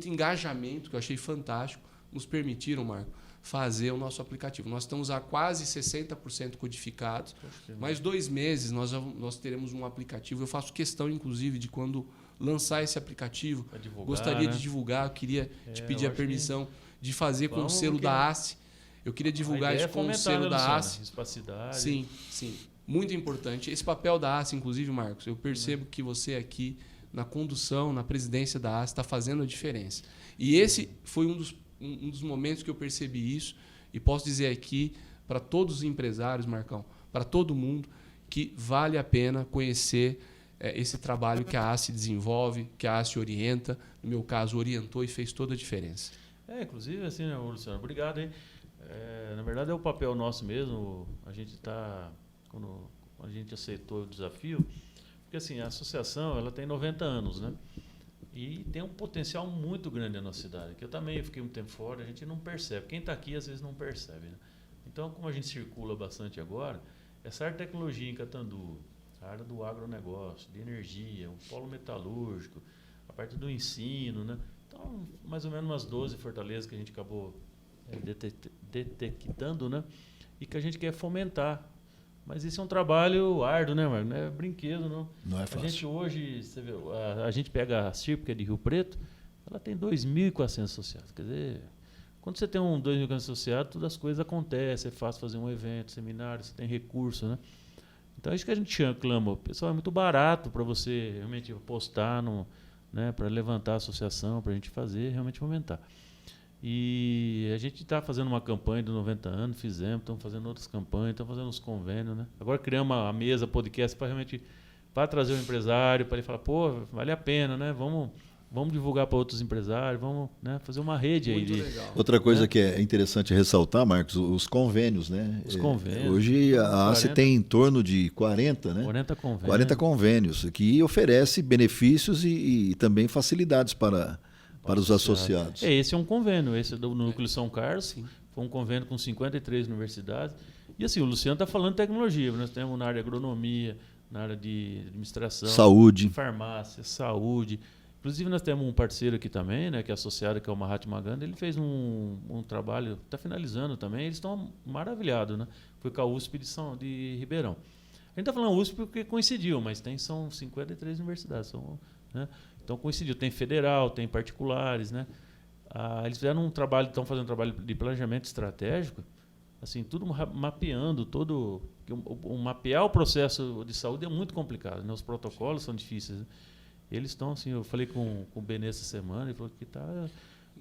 engajamento, que eu achei fantástico, nos permitiram, Marco, fazer o nosso aplicativo. Nós estamos a quase 60% codificados. Mais 2 meses nós teremos um aplicativo. Eu faço questão, inclusive, de quando lançar esse aplicativo, gostaria de divulgar, eu queria te pedir a permissão de fazer com o selo da ACE. Eu queria divulgar isso com o selo da ACE. Espacidade. Sim, sim. Muito importante. Esse papel da ACE, inclusive, Marcos, eu percebo que você aqui, na condução, na presidência da ACE, está fazendo a diferença. E esse foi um dos momentos que eu percebi isso, e posso dizer aqui para todos os empresários, Marcão, para todo mundo, que vale a pena conhecer esse trabalho que a ACE desenvolve, que a ACE orienta, no meu caso, orientou e fez toda a diferença. Inclusive, assim, né, Luciano, obrigado, hein? Na verdade, é o papel nosso mesmo, a gente está, quando a gente aceitou o desafio, porque assim, a associação ela tem 90 anos, né? E tem um potencial muito grande na nossa cidade, que eu também fiquei um tempo fora, a gente não percebe. Quem está aqui, às vezes, não percebe. Né? Então, como a gente circula bastante agora, essa área de tecnologia em Catanduva, a área do agronegócio, de energia, o polo metalúrgico, a parte do ensino, né? Então, mais ou menos umas 12 fortalezas que a gente acabou detectando, né? E que a gente quer fomentar. Mas isso é um trabalho árduo, né, Marco? Não é brinquedo, não. Não é fácil. A gente hoje, você vê, a gente pega a CIRP, que é de Rio Preto, ela tem 2.400 associados. Quer dizer, quando você tem 2.400 associados, todas as coisas acontecem, é fácil fazer um evento, seminário, você tem recurso, né? Então, é isso que a gente clama. Pessoal, é muito barato para você realmente apostar, né, para levantar a associação, para a gente fazer, realmente fomentar. E a gente está fazendo uma campanha de 90 anos, estamos fazendo outras campanhas, estamos fazendo uns convênios, né? Agora criamos a mesa podcast para realmente trazer o empresário, para ele falar, pô, vale a pena, né? Vamos divulgar para outros empresários, vamos, né, fazer uma rede aí. Legal. Outra coisa que é interessante ressaltar, Marcos, os convênios, né? Os convênios. Hoje a ACE tem em torno de 40, né? 40 convênios. 40 convênios, que oferece benefícios e também facilidades para os associados. Esse é um convênio, esse do Núcleo São Carlos, foi um convênio com 53 universidades. E assim, o Luciano está falando de tecnologia, nós temos na área de agronomia, na área de administração, saúde, farmácia, saúde. Inclusive nós temos um parceiro aqui também, né, que é associado, que é o Mahatma Gandhi, ele fez um trabalho, está finalizando também, eles estão maravilhados, né? foi com a USP de Ribeirão. A gente está falando USP porque coincidiu, mas são 53 universidades. Né? Então coincidiu, tem federal, tem particulares. Né? Eles fizeram estão fazendo um trabalho de planejamento estratégico, assim, tudo mapeando, mapear o processo de saúde é muito complicado, né? Os protocolos são difíceis. Né? Eles estão, assim, eu falei com o Benê essa semana, ele falou que está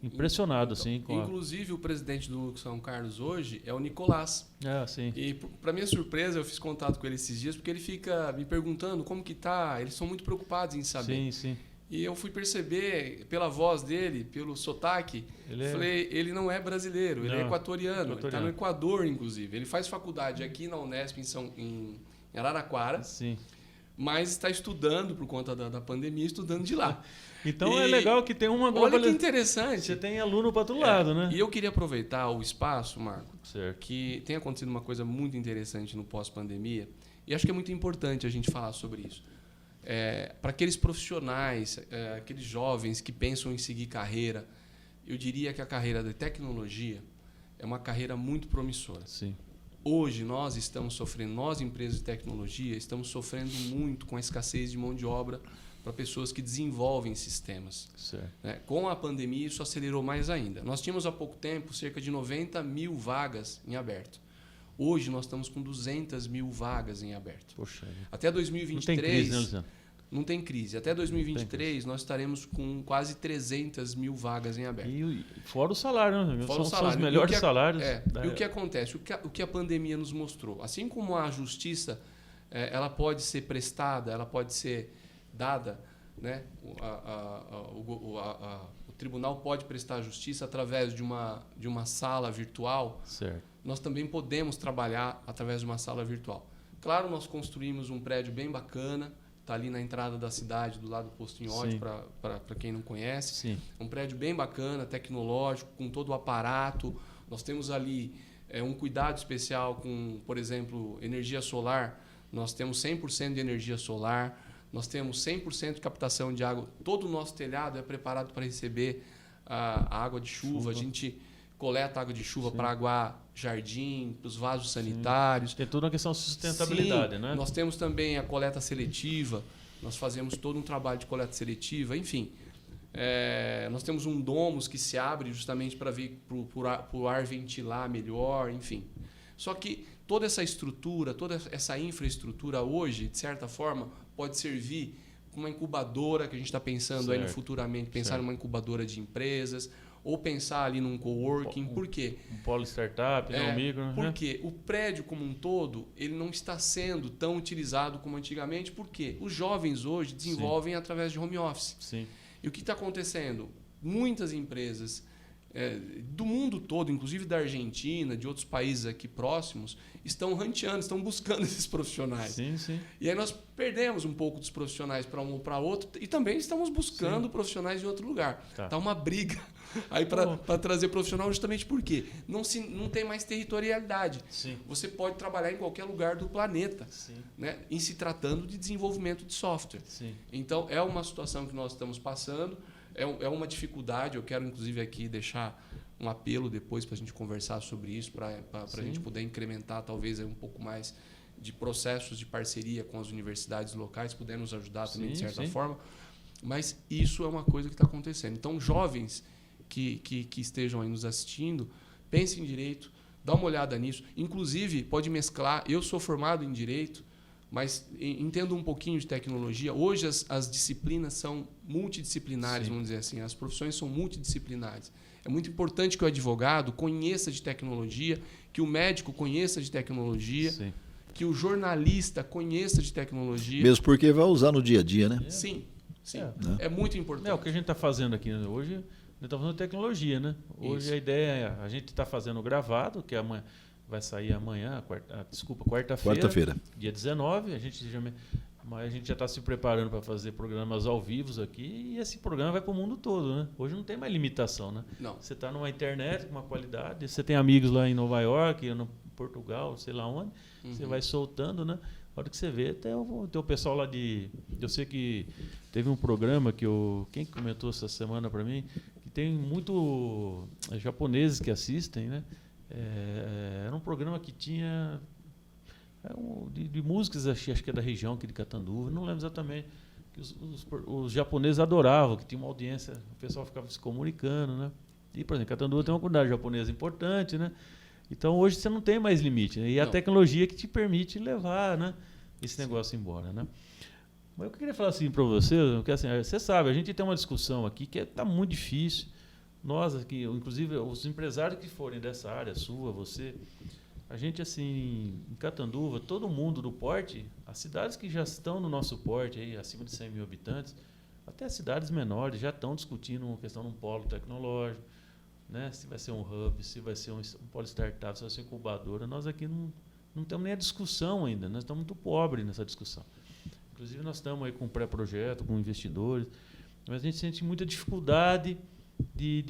impressionado. Então, assim, inclusive, o presidente do São Carlos hoje é o Nicolás. Sim. E, para minha surpresa, eu fiz contato com ele esses dias, porque ele fica me perguntando como que tá. Eles são muito preocupados em saber. Sim, sim. E eu fui perceber, pela voz dele, pelo sotaque, falei, ele não é brasileiro, ele é equatoriano. Ele está no Equador, inclusive. Ele faz faculdade aqui na Unesp, em Araraquara. Sim. Mas está estudando, por conta da pandemia, estudando de lá. Então é legal que tem uma globalização. Olha que interessante. Você tem aluno para outro lado, né? E eu queria aproveitar o espaço, Marco, certo, que tem acontecido uma coisa muito interessante no pós-pandemia, e acho que é muito importante a gente falar sobre isso. Para aqueles profissionais, aqueles jovens que pensam em seguir carreira, eu diria que a carreira de tecnologia é uma carreira muito promissora. Sim. Hoje nós estamos sofrendo, nós empresas de tecnologia, estamos sofrendo muito com a escassez de mão de obra para pessoas que desenvolvem sistemas. Certo. Né? Com a pandemia isso acelerou mais ainda. Nós tínhamos há pouco tempo cerca de 90 mil vagas em aberto. Hoje nós estamos com 200 mil vagas em aberto. Poxa. Até 2023... Não tem crise, né, Luciano? Não tem crise. Até 2023 nós estaremos com quase 300 mil vagas em aberto. E fora o salário, né? Fora São os melhores salários. E o que acontece? O que a pandemia nos mostrou? Assim como a justiça ela pode ser prestada, ela pode ser dada, né? O tribunal pode prestar a justiça através de uma sala virtual. Certo. Nós também podemos trabalhar através de uma sala virtual. Claro, nós construímos um prédio bem bacana, está ali na entrada da cidade, do lado do Posto Inhote, para quem não conhece. Sim. Um prédio bem bacana, tecnológico, com todo o aparato. Nós temos ali um cuidado especial com, por exemplo, energia solar. Nós temos 100% de energia solar. Nós temos 100% de captação de água. Todo o nosso telhado é preparado para receber a água de chuva. A gente coleta água de chuva para aguar jardim, para os vasos sanitários. Tem toda uma questão de sustentabilidade, Sim, né? Nós temos também a coleta seletiva, nós fazemos todo um trabalho de coleta seletiva, enfim. Nós temos um domus que se abre justamente para vir para o ar ventilar melhor, enfim. Só que toda essa estrutura, toda essa infraestrutura hoje, de certa forma, pode servir como uma incubadora que a gente está pensando aí no futuramente, pensar numa incubadora de empresas, ou pensar ali num coworking. Por quê? Um polo startup, um micro. Porque o prédio como um todo ele não está sendo tão utilizado como antigamente. Por quê? Os jovens hoje desenvolvem através de home office. Sim. E o que está acontecendo? Muitas empresas do mundo todo, inclusive da Argentina, de outros países aqui próximos, estão ranteando, estão buscando esses profissionais. Sim, sim. E aí nós perdemos um pouco dos profissionais para um ou para outro e também estamos buscando profissionais em outro lugar. Tá uma briga aí para trazer profissional justamente porque não tem mais territorialidade. Sim. Você pode trabalhar em qualquer lugar do planeta, Sim. né? Em se tratando de desenvolvimento de software. Sim. Então, é uma situação que nós estamos passando, é uma dificuldade. Eu quero, inclusive, aqui deixar um apelo depois para a gente conversar sobre isso, para a gente poder incrementar, talvez, um pouco mais de processos de parceria com as universidades locais, puder nos ajudar também, de certa forma. Mas isso é uma coisa que está acontecendo. Então, jovens que estejam aí nos assistindo, pensem em direito, dá uma olhada nisso. Inclusive, pode mesclar. Eu sou formado em direito, mas entendo um pouquinho de tecnologia. Hoje as disciplinas são multidisciplinares, vamos dizer assim. As profissões são multidisciplinares. É muito importante que o advogado conheça de tecnologia, que o médico conheça de tecnologia, que o jornalista conheça de tecnologia. Mesmo porque vai usar no dia a dia, né? Sim. É muito importante. O que a gente está fazendo aqui hoje, a gente está fazendo tecnologia, né? Hoje a ideia a gente está fazendo gravado, que amanhã vai sair amanhã, quarta-feira, dia 19. A gente já está se preparando para fazer programas ao vivo aqui e esse programa vai para o mundo todo, né? Hoje não tem mais limitação, né? Não. Você está numa internet com uma qualidade, você tem amigos lá em Nova York, no Portugal, sei lá onde, você vai soltando, né? A hora que você vê, tem o pessoal lá de... Eu sei que teve um programa que quem comentou essa semana para mim, que tem muito japoneses que assistem, né? Era um programa que tinha de músicas, acho que é da região aqui de Catanduva, não lembro exatamente. Que os japoneses adoravam, que tinha uma audiência, o pessoal ficava se comunicando, né? E, por exemplo, Catanduva tem uma comunidade japonesa importante, né? Então, hoje você não tem mais limite, né? E a tecnologia que te permite levar, né, esse negócio embora, né? Mas eu queria falar assim para você, porque assim, você sabe, a gente tem uma discussão aqui que está muito difícil. Nós aqui, inclusive os empresários que forem dessa área sua, você, a gente assim, em Catanduva, todo mundo do porte, as cidades que já estão no nosso porte, aí, acima de 100 mil habitantes, até as cidades menores já estão discutindo a questão de um polo tecnológico, né? Se vai ser um hub, se vai ser um polo startup, se vai ser incubadora. Nós aqui não temos nem a discussão ainda, nós estamos muito pobres nessa discussão. Inclusive, nós estamos aí com pré-projeto, com investidores, mas a gente sente muita dificuldade de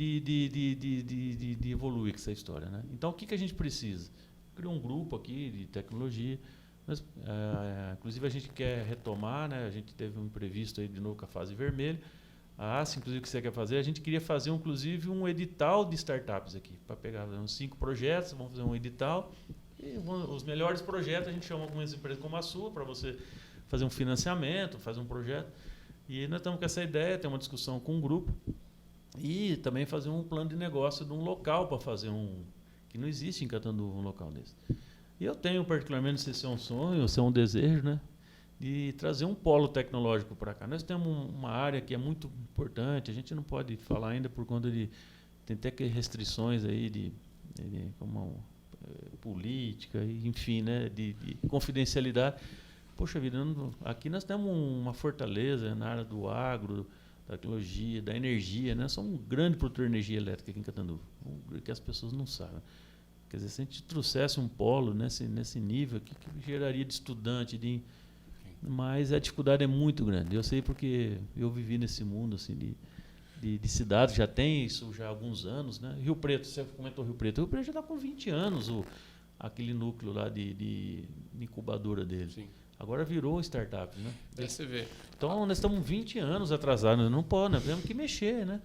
evoluir com essa história, né? Então, o que a gente precisa? Criar um grupo aqui de tecnologia. Mas, inclusive, a gente quer retomar, né? A gente teve um imprevisto aí de novo com a fase vermelha. Inclusive, o que você quer fazer? A gente queria fazer, inclusive, um edital de startups aqui, para pegar uns 5 projetos, vamos fazer um edital. E os melhores projetos a gente chama algumas empresas como a sua, para você fazer um financiamento, fazer um projeto. E nós estamos com essa ideia, ter uma discussão com um grupo e também fazer um plano de negócio de um local para fazer que não existe em Catanduva um local desse. E eu tenho, particularmente, não sei se é um sonho ou se é um desejo, né, de trazer um polo tecnológico para cá. Nós temos uma área que é muito importante, a gente não pode falar ainda por conta de... Tem até que restrições aí como política, enfim, né, de confidencialidade. Poxa vida, aqui nós temos uma fortaleza na área do agro, da tecnologia, da energia, né? Somos um grande produtor de energia elétrica aqui em Catanduva, que as pessoas não sabem. Quer dizer, se a gente trouxesse um polo nesse nível, que geraria de estudante, mas a dificuldade é muito grande. Eu sei porque eu vivi nesse mundo assim, de cidades, já tem isso já há alguns anos, né? Rio Preto, você comentou Rio Preto. Rio Preto já está com 20 anos, aquele núcleo lá de incubadora dele. Sim. Agora virou startup, né? Você vê. Então, nós estamos 20 anos atrasados, não pode, nós temos que mexer, né?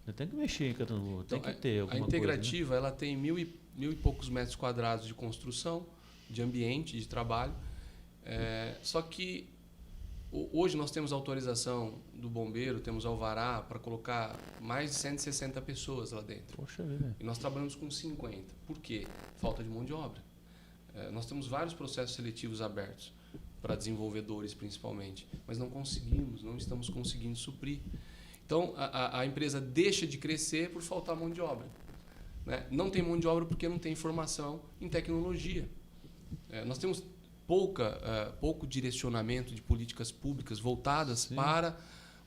Nós temos que mexer em Catanduva, tem que ter alguma coisa. A integrativa, né? Ela tem mil e poucos metros quadrados de construção, de ambiente, de trabalho. Só que hoje nós temos autorização do bombeiro, temos alvará para colocar mais de 160 pessoas lá dentro. Poxa vida. E nós trabalhamos com 50. Por quê? Falta de mão de obra. Nós temos vários processos seletivos abertos, para desenvolvedores principalmente, mas não estamos conseguindo suprir. Então, a empresa deixa de crescer por faltar mão de obra, né? Não tem mão de obra porque não tem formação em tecnologia. Nós temos pouco direcionamento de políticas públicas voltadas para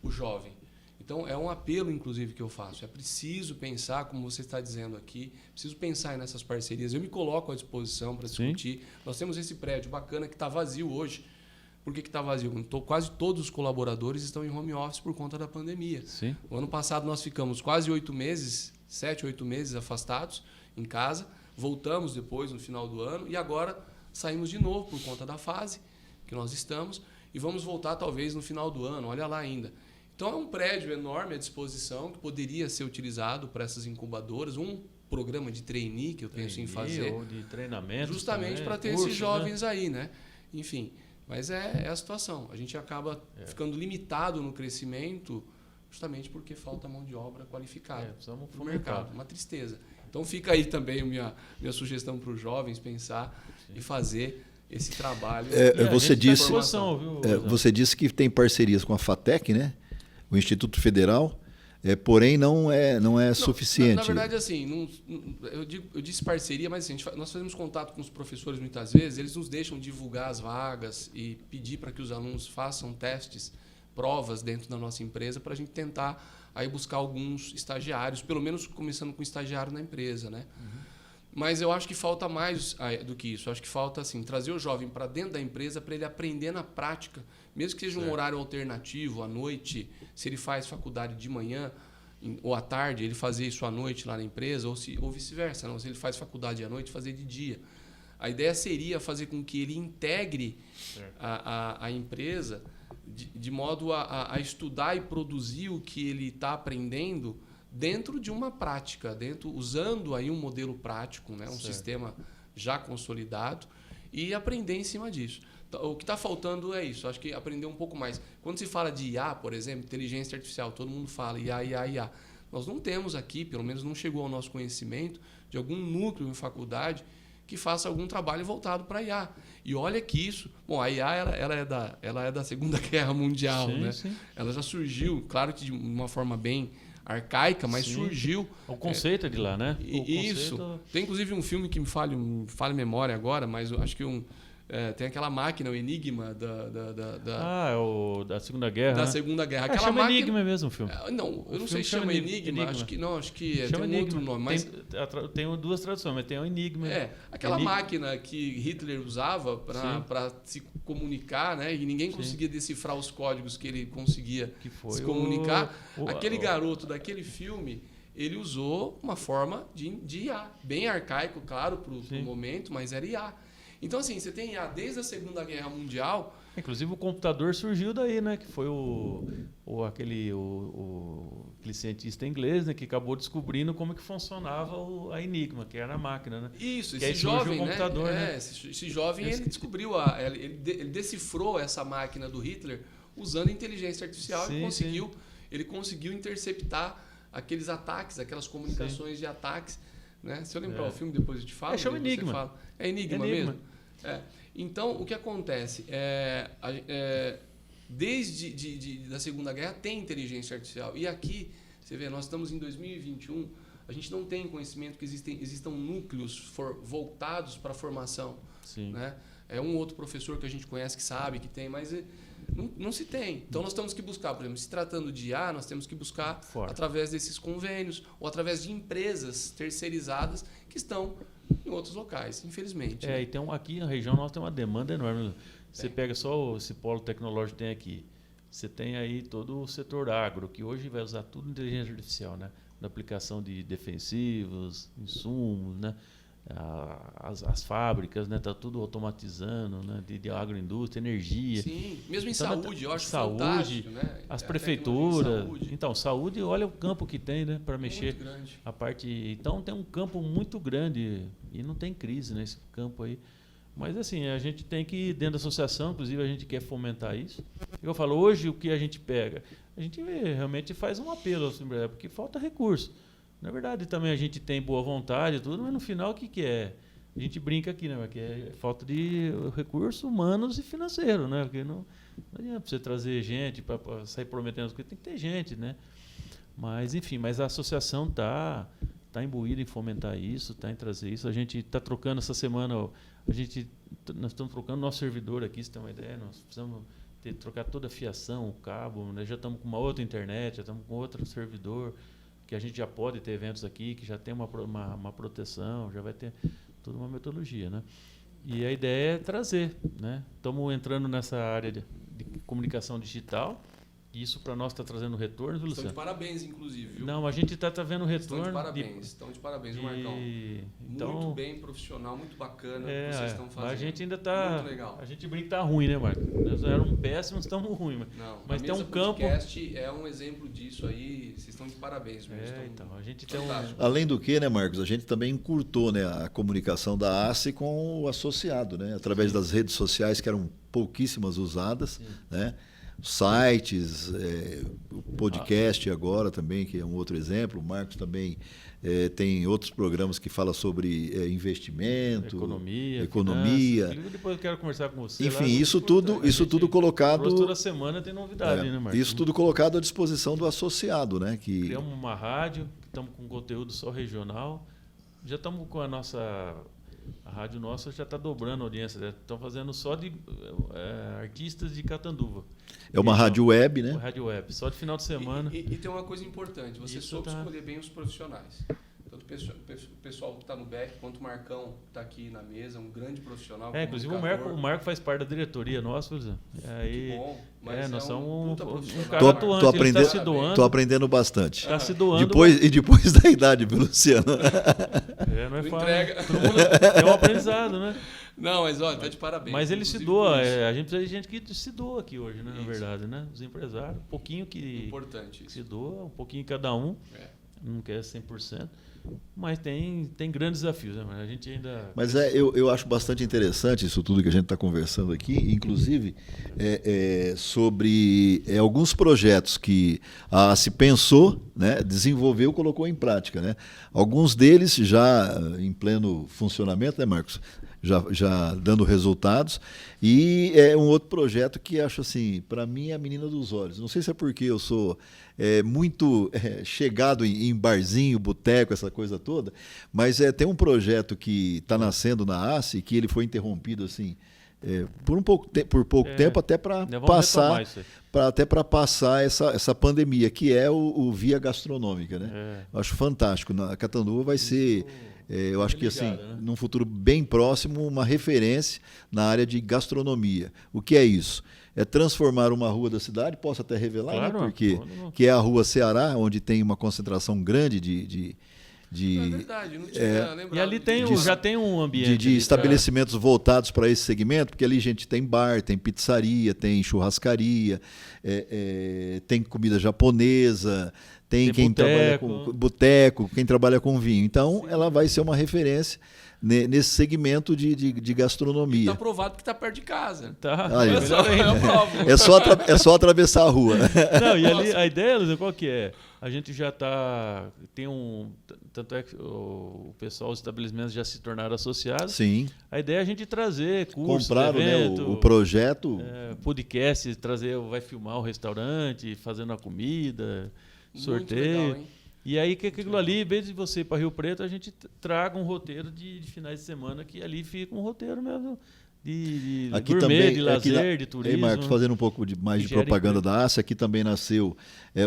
o jovem. Então, é um apelo, inclusive, que eu faço. É preciso pensar, como você está dizendo aqui, preciso pensar nessas parcerias. Eu me coloco à disposição para discutir. Nós temos esse prédio bacana que está vazio hoje. Por que está vazio? Quase todos os colaboradores estão em home office por conta da pandemia. Sim. O ano passado nós ficamos quase 7, 8 meses afastados em casa. Voltamos depois, no final do ano. E agora saímos de novo por conta da fase que nós estamos. E vamos voltar talvez no final do ano. Olha lá ainda. Então, é um prédio enorme à disposição que poderia ser utilizado para essas incubadoras, um programa de trainee que eu penso em fazer. Ou de treinamento. Justamente para ter esses jovens, né? Aí, né? Enfim, mas é a situação. A gente acaba ficando limitado no crescimento justamente porque falta mão de obra qualificada no mercado. Uma tristeza. Então, fica aí também minha sugestão para os jovens pensar e fazer esse trabalho. Você disse que tem parcerias com a FATEC, né? O Instituto Federal, porém não é suficiente. Na verdade, assim, eu disse parceria, mas assim, nós fazemos contato com os professores muitas vezes, eles nos deixam divulgar as vagas e pedir para que os alunos façam testes, provas dentro da nossa empresa, para a gente tentar aí buscar alguns estagiários, pelo menos começando com estagiário na empresa, né? Uhum. Mas eu acho que falta mais do que isso. Eu acho que falta assim, trazer o jovem para dentro da empresa para ele aprender na prática, mesmo que seja um horário alternativo, à noite, se ele faz faculdade de manhã ou à tarde, ele fazer isso à noite lá na empresa, ou vice-versa. Não? Se ele faz faculdade à noite, fazer de dia. A ideia seria fazer com que ele integre a empresa de modo a estudar e produzir o que ele está aprendendo dentro de uma prática, usando aí um modelo prático, né? Um sistema já consolidado e aprender em cima disso. O que está faltando é isso, acho que aprender um pouco mais. Quando se fala de IA, por exemplo, inteligência artificial, todo mundo fala IA. Nós não temos aqui, pelo menos não chegou ao nosso conhecimento, de algum núcleo em faculdade que faça algum trabalho voltado para a IA. E olha que isso... Bom, a IA ela é da Segunda Guerra Mundial, né? Sim. Ela já surgiu, claro que de uma forma bem arcaica, mas surgiu... O conceito é de lá, né? Isso. Tem inclusive um filme que me falha a memória agora, mas eu acho que tem aquela máquina, o Enigma da Segunda Guerra. Da Segunda Guerra. Aquela chama máquina... Enigma mesmo o filme. Não, eu não sei se chama Enigma. Acho que chama tem um outro nome. Mas... Tem duas traduções, mas tem o Enigma. Aquela máquina que Hitler usava para se comunicar, né? E ninguém conseguia decifrar os códigos que ele conseguia se comunicar. Aquele garoto daquele filme, ele usou uma forma de IA. Bem arcaico, claro, para o momento, mas era IA. Então, assim, você tem IA desde a Segunda Guerra Mundial. Inclusive, o computador surgiu daí, né? Que foi aquele cientista inglês, né? Que acabou descobrindo como que funcionava a Enigma, que era a máquina, né? Isso, que esse jovem, o computador, né? Esse jovem, ele descobriu, ele decifrou essa máquina do Hitler usando inteligência artificial ele conseguiu interceptar aqueles ataques, aquelas comunicações de ataques. Né? Se eu lembrar o filme, depois eu te falo. Chama Enigma. É Enigma mesmo? Então, o que acontece? Desde da Segunda Guerra tem inteligência artificial. E aqui, você vê, nós estamos em 2021, a gente não tem conhecimento que existam núcleos voltados para a formação. Sim. Né? É um outro professor que a gente conhece que sabe que tem, mas não se tem. Então, nós temos que buscar, por exemplo, se tratando de IA, nós temos que buscar através desses convênios ou através de empresas terceirizadas que estão em outros locais, infelizmente. Né? Então, aqui na região nós temos uma demanda enorme. Você pega só esse polo tecnológico que tem aqui. Você tem aí todo o setor agro, que hoje vai usar tudo inteligência artificial, né? Na aplicação de defensivos, insumos, né? As fábricas, né? Tá tudo automatizando, né? De agroindústria, energia. Sim, mesmo em saúde, eu acho saúde, fantástico, né? As prefeituras. Então, saúde, olha o campo que tem, né? Para mexer a parte. Então tem um campo muito grande e não tem crise nesse campo aí. Mas assim, a gente tem que, dentro da associação, inclusive a gente quer fomentar isso. Eu falo, hoje o que a gente pega? A gente realmente faz um apelo à Assembleia, porque falta recurso. Na verdade, também a gente tem boa vontade e tudo, mas no final o que é? A gente brinca aqui, né? Que é falta de recursos humanos e financeiros, né? Porque não adianta você trazer gente para sair prometendo as coisas, tem que ter gente, né? Mas, enfim, a associação está imbuída em fomentar isso, está em trazer isso. A gente está trocando essa semana, nós estamos trocando nosso servidor aqui, se tem uma ideia, nós precisamos trocar toda a fiação, o cabo, né? Já estamos com uma outra internet, já estamos com outro servidor, que a gente já pode ter eventos aqui, que já tem uma proteção, já vai ter toda uma metodologia, né? E a ideia é trazer, né? Estamos entrando nessa área de comunicação digital, e isso para nós está trazendo retorno, viu, Luciano? Estão de parabéns, inclusive, viu? Não, a gente está vendo retorno. Estão de parabéns, Marcão. Então, muito bem, profissional, muito bacana o que vocês estão fazendo. A gente ainda está... Muito legal. A gente brinca que está ruim, né, Marco? Nós éramos péssimos, estamos ruins. Mas tem um campo... podcast é um exemplo disso aí, vocês estão de parabéns. Então, a gente tem Além do que, né, Marcos, a gente também encurtou, né, a comunicação da ACE com o associado, né, através das redes sociais que eram pouquíssimas usadas, né? Sites, o podcast agora também, que é um outro exemplo. O Marcos também tem outros programas que falam sobre investimento, economia. Depois eu quero conversar com você. Enfim, isso tudo colocado... Toda semana tem novidade, né, Marcos? Isso tudo colocado à disposição do associado, né? Criamos uma rádio, estamos com conteúdo só regional. Já estamos com a rádio nossa já está dobrando a audiência. Estão fazendo só de artistas de Catanduva. É uma rádio web, né? Rádio web, só de final de semana. E tem uma coisa importante, você soube escolher bem os profissionais. Tanto o pessoal que está no back, quanto o Marcão que está aqui na mesa, um grande profissional. Inclusive o Marco faz parte da diretoria nossa, por exemplo. Que bom, mas nós somos um cara atuante, ele está se doando. Estou aprendendo bastante. Está se doando. Depois da idade, viu, Luciano? Não é fácil. Todo mundo tem um aprendizado, né? Não, mas olha, tá de parabéns. Mas ele se doa. A gente precisa de gente que se doa aqui hoje, né? Na verdade, né? Os empresários, um pouquinho que importante se doa, um pouquinho cada um. nunca é 100%, mas tem grandes desafios, né? A gente ainda... Mas eu acho bastante interessante isso tudo que a gente está conversando aqui, inclusive sobre alguns projetos que se pensou, né, desenvolveu, colocou em prática, né? Alguns deles já em pleno funcionamento, né, Marcos? Já dando resultados. E é um outro projeto que acho assim, para mim é a menina dos olhos. Não sei se é porque eu sou muito chegado em barzinho, boteco, essa coisa toda, mas tem um projeto que está nascendo na ACE, que ele foi interrompido assim por pouco tempo, até para passar essa pandemia, que é o Via Gastronômica, né? Eu acho fantástico. Na Catanduva vai ser, eu acho que assim, né? Num futuro bem próximo, uma referência na área de gastronomia. O que é isso? É transformar uma rua da cidade, posso até revelar, claro, né? Porque que é a Rua Ceará, onde tem uma concentração grande de é verdade, não tinha lembrado. E ali já tem um ambiente de estabelecimentos voltados para esse segmento, porque ali, gente, tem bar, tem pizzaria, tem churrascaria, tem comida japonesa, tem quem trabalha com boteco, quem trabalha com vinho. Então, sim, ela vai ser uma referência nesse segmento de gastronomia. Está provado que está perto de casa. Tá. É só atravessar a rua. Não, e ali a ideia, Luiz, qual que é? A gente já tanto é que o pessoal, os estabelecimentos já se tornaram associados. Sim. A ideia é a gente trazer cursos, compraram, evento, né, o projeto. Podcast, vai filmar o restaurante, fazendo a comida, sorteio. Muito legal, hein? E aí, que aquilo ali, em vez de você ir para Rio Preto, a gente traga um roteiro de finais de semana, que ali fica um roteiro mesmo de aqui gourmet, também, de lazer, de turismo. Aí, Marcos, fazendo um pouco mais de propaganda da ACE, aqui também nasceu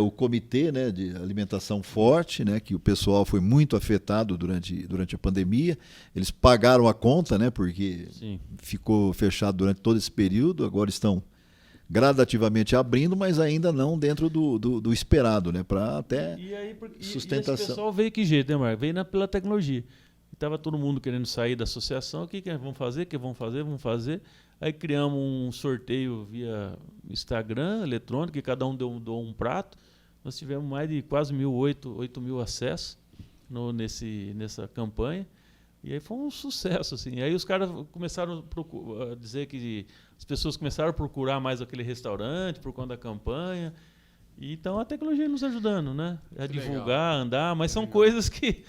o comitê, né, de alimentação forte, né, que o pessoal foi muito afetado durante a pandemia. Eles pagaram a conta, né, porque ficou fechado durante todo esse período, agora estão gradativamente abrindo, mas ainda não dentro do esperado, né, para até sustentação. E esse pessoal veio que jeito, né, Marcos? Veio pela tecnologia. Estava todo mundo querendo sair da associação. O que vamos fazer? Vamos fazer. Aí criamos um sorteio via Instagram, eletrônico, que cada um doou um prato. Nós tivemos mais de quase 8 mil acessos nessa campanha. E aí foi um sucesso, assim. E aí os caras começaram a dizer que as pessoas começaram a procurar mais aquele restaurante por conta da campanha. E então a tecnologia nos ajudando, né? A divulgar, andar, mas são coisas que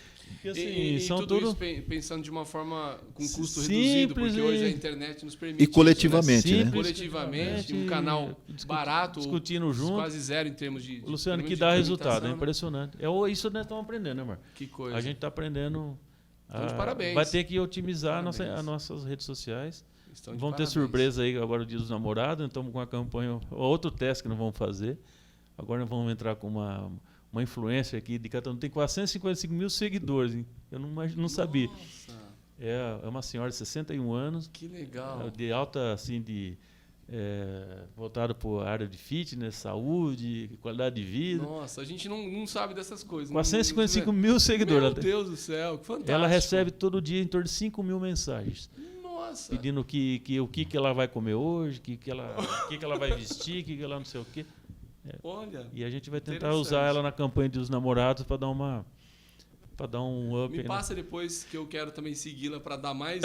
assim, são tudo isso pensando de uma forma com custo simples, reduzido, porque hoje a internet nos permite. E coletivamente, isso, né? né? Coletivamente, um canal barato, discutindo junto, quase zero em termos de Luciano, que dá resultado, é impressionante. Isso nós estamos aprendendo, né, Marco? Que coisa. A gente está aprendendo. De parabéns. Vai ter que otimizar as nossas redes sociais. Vão ter surpresa aí agora o Dia dos Namorados, estamos com a campanha, outro teste que nós vamos fazer. Agora nós vamos entrar com uma influencer aqui de Catanduva, tem 455 mil seguidores, hein? Eu não sabia. É uma senhora de 61 anos. Que legal. De alta, assim, voltada para a área de fitness, saúde, qualidade de vida. Nossa, a gente não sabe dessas coisas. 455 mil seguidores. Meu Deus do céu, que fantástico. Ela recebe todo dia em torno de 5 mil mensagens. Nossa. Pedindo o que ela vai comer hoje, o que ela vai vestir, o que ela não sei o quê. Olha, e a gente vai tentar usar ela na campanha dos namorados para dar um up. Me passa depois, que eu quero também segui-la para dar mais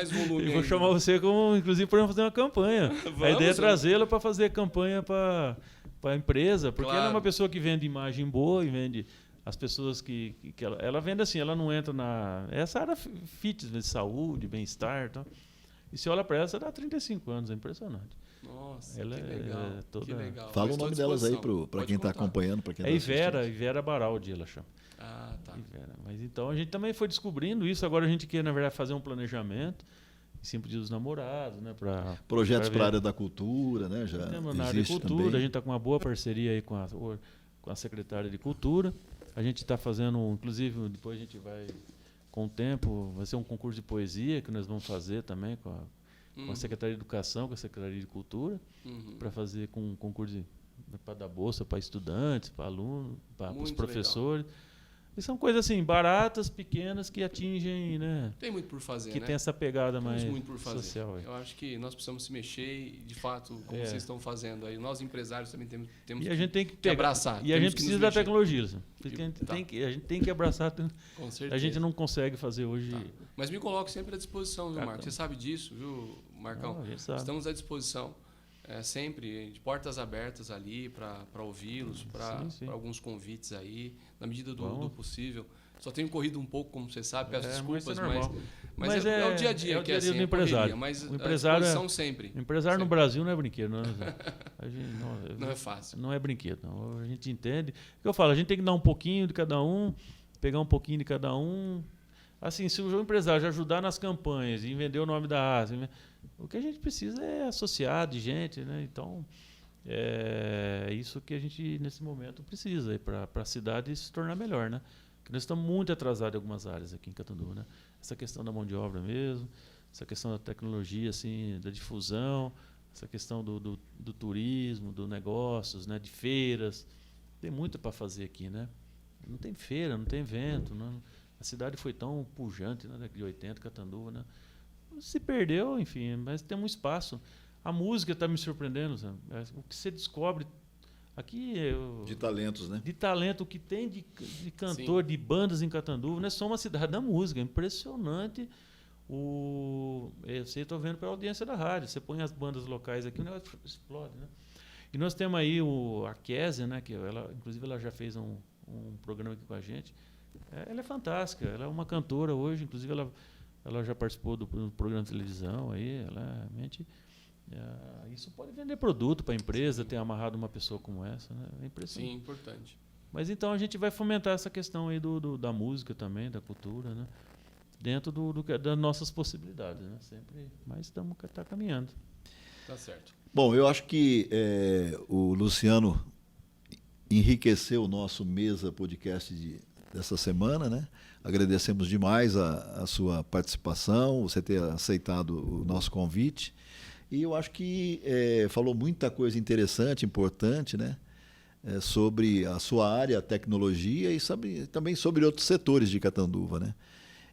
volume. Eu vou chamar você inclusive, para fazer uma campanha. A ideia é trazê-la para fazer campanha para a empresa, porque ela é uma pessoa que vende imagem boa e vende as pessoas que ela vende assim, ela não entra essa área fitness, de saúde, bem-estar, então. E se olha para ela, dá 35 anos, é impressionante. Nossa, ela que legal. Fala o nome delas aí para quem está acompanhando, para quem está Ivera Baraldi, ela chama. Ah, tá. Ivera. Mas então a gente também foi descobrindo isso, agora a gente quer, na verdade, fazer um planejamento, sempre dos namorados, né? Projetos para a área da cultura, né? Já na área de cultura, também. A gente está com uma boa parceria aí com a secretária de Cultura. A gente está fazendo, inclusive, depois a gente vai, com o tempo, vai ser um concurso de poesia que nós vamos fazer também com a Secretaria de Educação, com a Secretaria de Cultura, para fazer com um concurso para dar bolsa para estudantes, para alunos, para os professores. Legal. E são coisas assim, baratas, pequenas, que atingem, né? Tem muito por fazer, que né? tem essa pegada Temos mais muito por fazer. social. Eu acho que nós precisamos se mexer e, de fato, como vocês estão fazendo aí, nós empresários também temos e a gente tem que abraçar. E a gente precisa da tecnologia. A gente tem que abraçar. Com certeza. A gente não consegue fazer hoje. Tá. Mas me coloco sempre à disposição, viu, Marcos? Você sabe disso, viu, Marcão? Não, a gente sabe. Estamos à disposição. Sempre de portas abertas ali para ouvi-los, para alguns convites aí, na medida do possível. Só tenho corrido um pouco, como você sabe, peço desculpas, mas é o dia a dia que é assim, do empresário. Correria, mas o empresário à disposição sempre. O empresário sempre. No Brasil não é brinquedo. Não é fácil. Não é brinquedo. Não. A gente entende. O que eu falo, a gente tem que dar um pouquinho de cada um, pegar um pouquinho de cada um. Assim, se o empresário já ajudar nas campanhas e vender o nome da ASA, o que a gente precisa é associado de gente, né? Então, é isso que a gente, nesse momento, precisa para a cidade se tornar melhor, né? Porque nós estamos muito atrasados em algumas áreas aqui em Catanduva, né? Essa questão da mão de obra mesmo, essa questão da tecnologia, assim, da difusão, essa questão do turismo, do negócios, né? De feiras. Tem muito para fazer aqui, né? Não tem feira, não tem evento, não. A cidade foi tão pujante, né, década de 80, Catanduva, né? Se perdeu, enfim, mas tem um espaço. A música está me surpreendendo, sabe? O que você descobre aqui... de talentos, né? De talento, o que tem de cantor, de bandas em Catanduva, não é só uma cidade da música, é impressionante. Você está vendo pela audiência da rádio, você põe as bandas locais aqui, o negócio explode, né? E nós temos aí a Kézia, né, que inclusive ela já fez um programa aqui com a gente. Ela é fantástica, ela é uma cantora hoje, inclusive ela já participou do programa de televisão, aí, ela realmente... isso pode vender produto para a empresa, ter amarrado uma pessoa como essa, né? É impressionante. Sim, importante. Mas então a gente vai fomentar essa questão aí da música também, da cultura, né? Dentro das nossas possibilidades, né? Sempre, mas tá caminhando. Tá certo. Bom, eu acho que o Luciano enriqueceu o nosso Mesa Podcast dessa semana, né? Agradecemos demais a sua participação, você ter aceitado o nosso convite. E eu acho que falou muita coisa interessante, importante, né? Sobre a sua área, a tecnologia, e também sobre outros setores de Catanduva, né?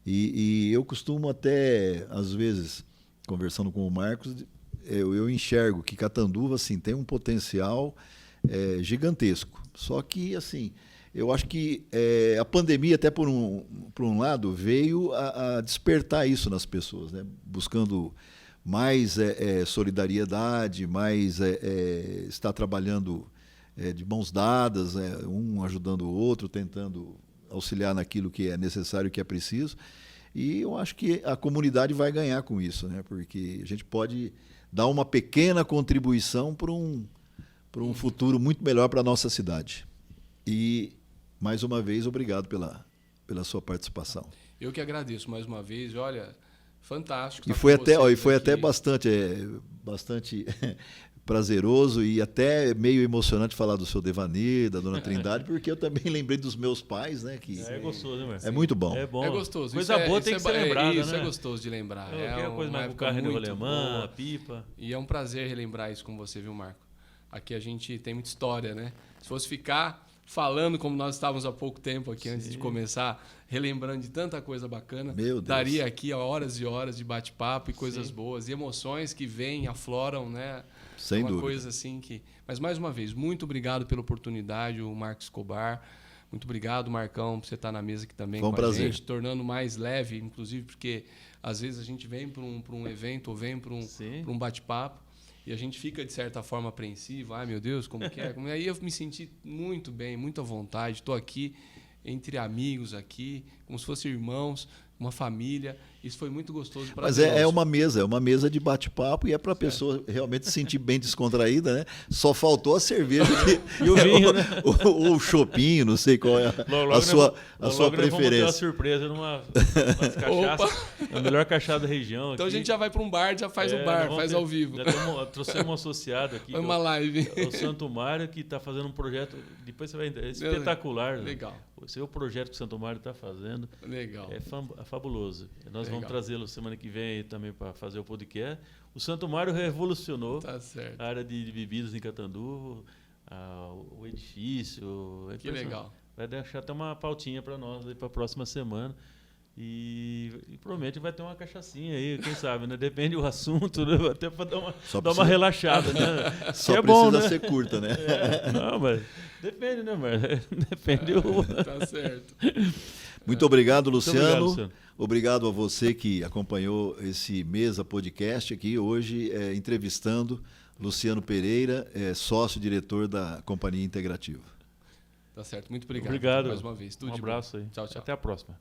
E eu costumo até, às vezes, conversando com o Marcos, eu enxergo que Catanduva assim, tem um potencial gigantesco. Só que, assim, eu acho que a pandemia, até por um lado, veio a despertar isso nas pessoas, né? Buscando mais solidariedade, mais estar trabalhando de mãos dadas, um ajudando o outro, tentando auxiliar naquilo que é necessário, que é preciso. E eu acho que a comunidade vai ganhar com isso, né? Porque a gente pode dar uma pequena contribuição para um futuro muito melhor para a nossa cidade. E, mais uma vez, obrigado pela sua participação. Eu que agradeço mais uma vez. Olha, fantástico. E foi até bastante prazeroso e até meio emocionante falar do seu devaneio, da Dona Trindade, porque eu também lembrei dos meus pais, né? Que é gostoso, né, é muito bom. É bom. É gostoso. Coisa boa tem que ser lembrada, isso, né? É gostoso de lembrar. É coisa mais com carne alemã, a pipa. E é um prazer relembrar isso com você, viu, Marco? Aqui a gente tem muita história, né? Se fosse ficar falando como nós estávamos há pouco tempo aqui, antes de começar, relembrando de tanta coisa bacana, daria aqui horas e horas de bate-papo e coisas boas, e emoções que vêm, afloram, né? Sem dúvida. Coisa assim que... Mas, mais uma vez, muito obrigado pela oportunidade, o Marcos Escobar. Muito obrigado, Marcão, por você estar na mesa aqui também com a gente, tornando mais leve, inclusive, porque às vezes a gente vem para um evento ou vem para um bate-papo e a gente fica, de certa forma, apreensivo. Ai, meu Deus, como que é? Aí eu me senti muito bem, muito à vontade. Estou aqui entre amigos, aqui, como se fossem irmãos, uma família. Isso foi muito gostoso para Mas é uma mesa de bate-papo e é para a pessoa realmente se sentir bem descontraída, né? Só faltou a cerveja e o vinho, né? Ou o chopinho, não sei qual é a sua preferência. Vamos ter uma surpresa numa cachaça, a melhor cachaça da região. Então aqui. A gente já vai para um bar, já faz o bar, faz ao vivo. Trouxemos um associado aqui. Foi uma live. O Santo Mário, que está fazendo um projeto, depois você vai entender, espetacular. Legal. Esse é o projeto que o Santo Mário está fazendo. Legal. É fabuloso. Nós vamos trazê-lo semana que vem também para fazer o podcast. O Santo Mário revolucionou a área de bebidas em Catanduva, o edifício. Que legal. vai deixar até uma pautinha para nós para a próxima semana. E provavelmente vai ter uma cachaçinha aí, quem sabe, né? Depende do assunto, né? Até para dar uma relaxada, né? Só é precisa bom, né? ser curta, né? Não, mas depende, né? Mas depende. Tá certo. Muito obrigado, Luciano. Muito obrigado, Luciano. Obrigado a você que acompanhou esse Mesa Podcast aqui, hoje entrevistando Luciano Pereira, sócio-diretor da Companhia Integrativa. Tá certo. Muito obrigado. Obrigado. Mais uma vez. Tudo Um de bom. abraço aí. Tchau, tchau. Até a próxima.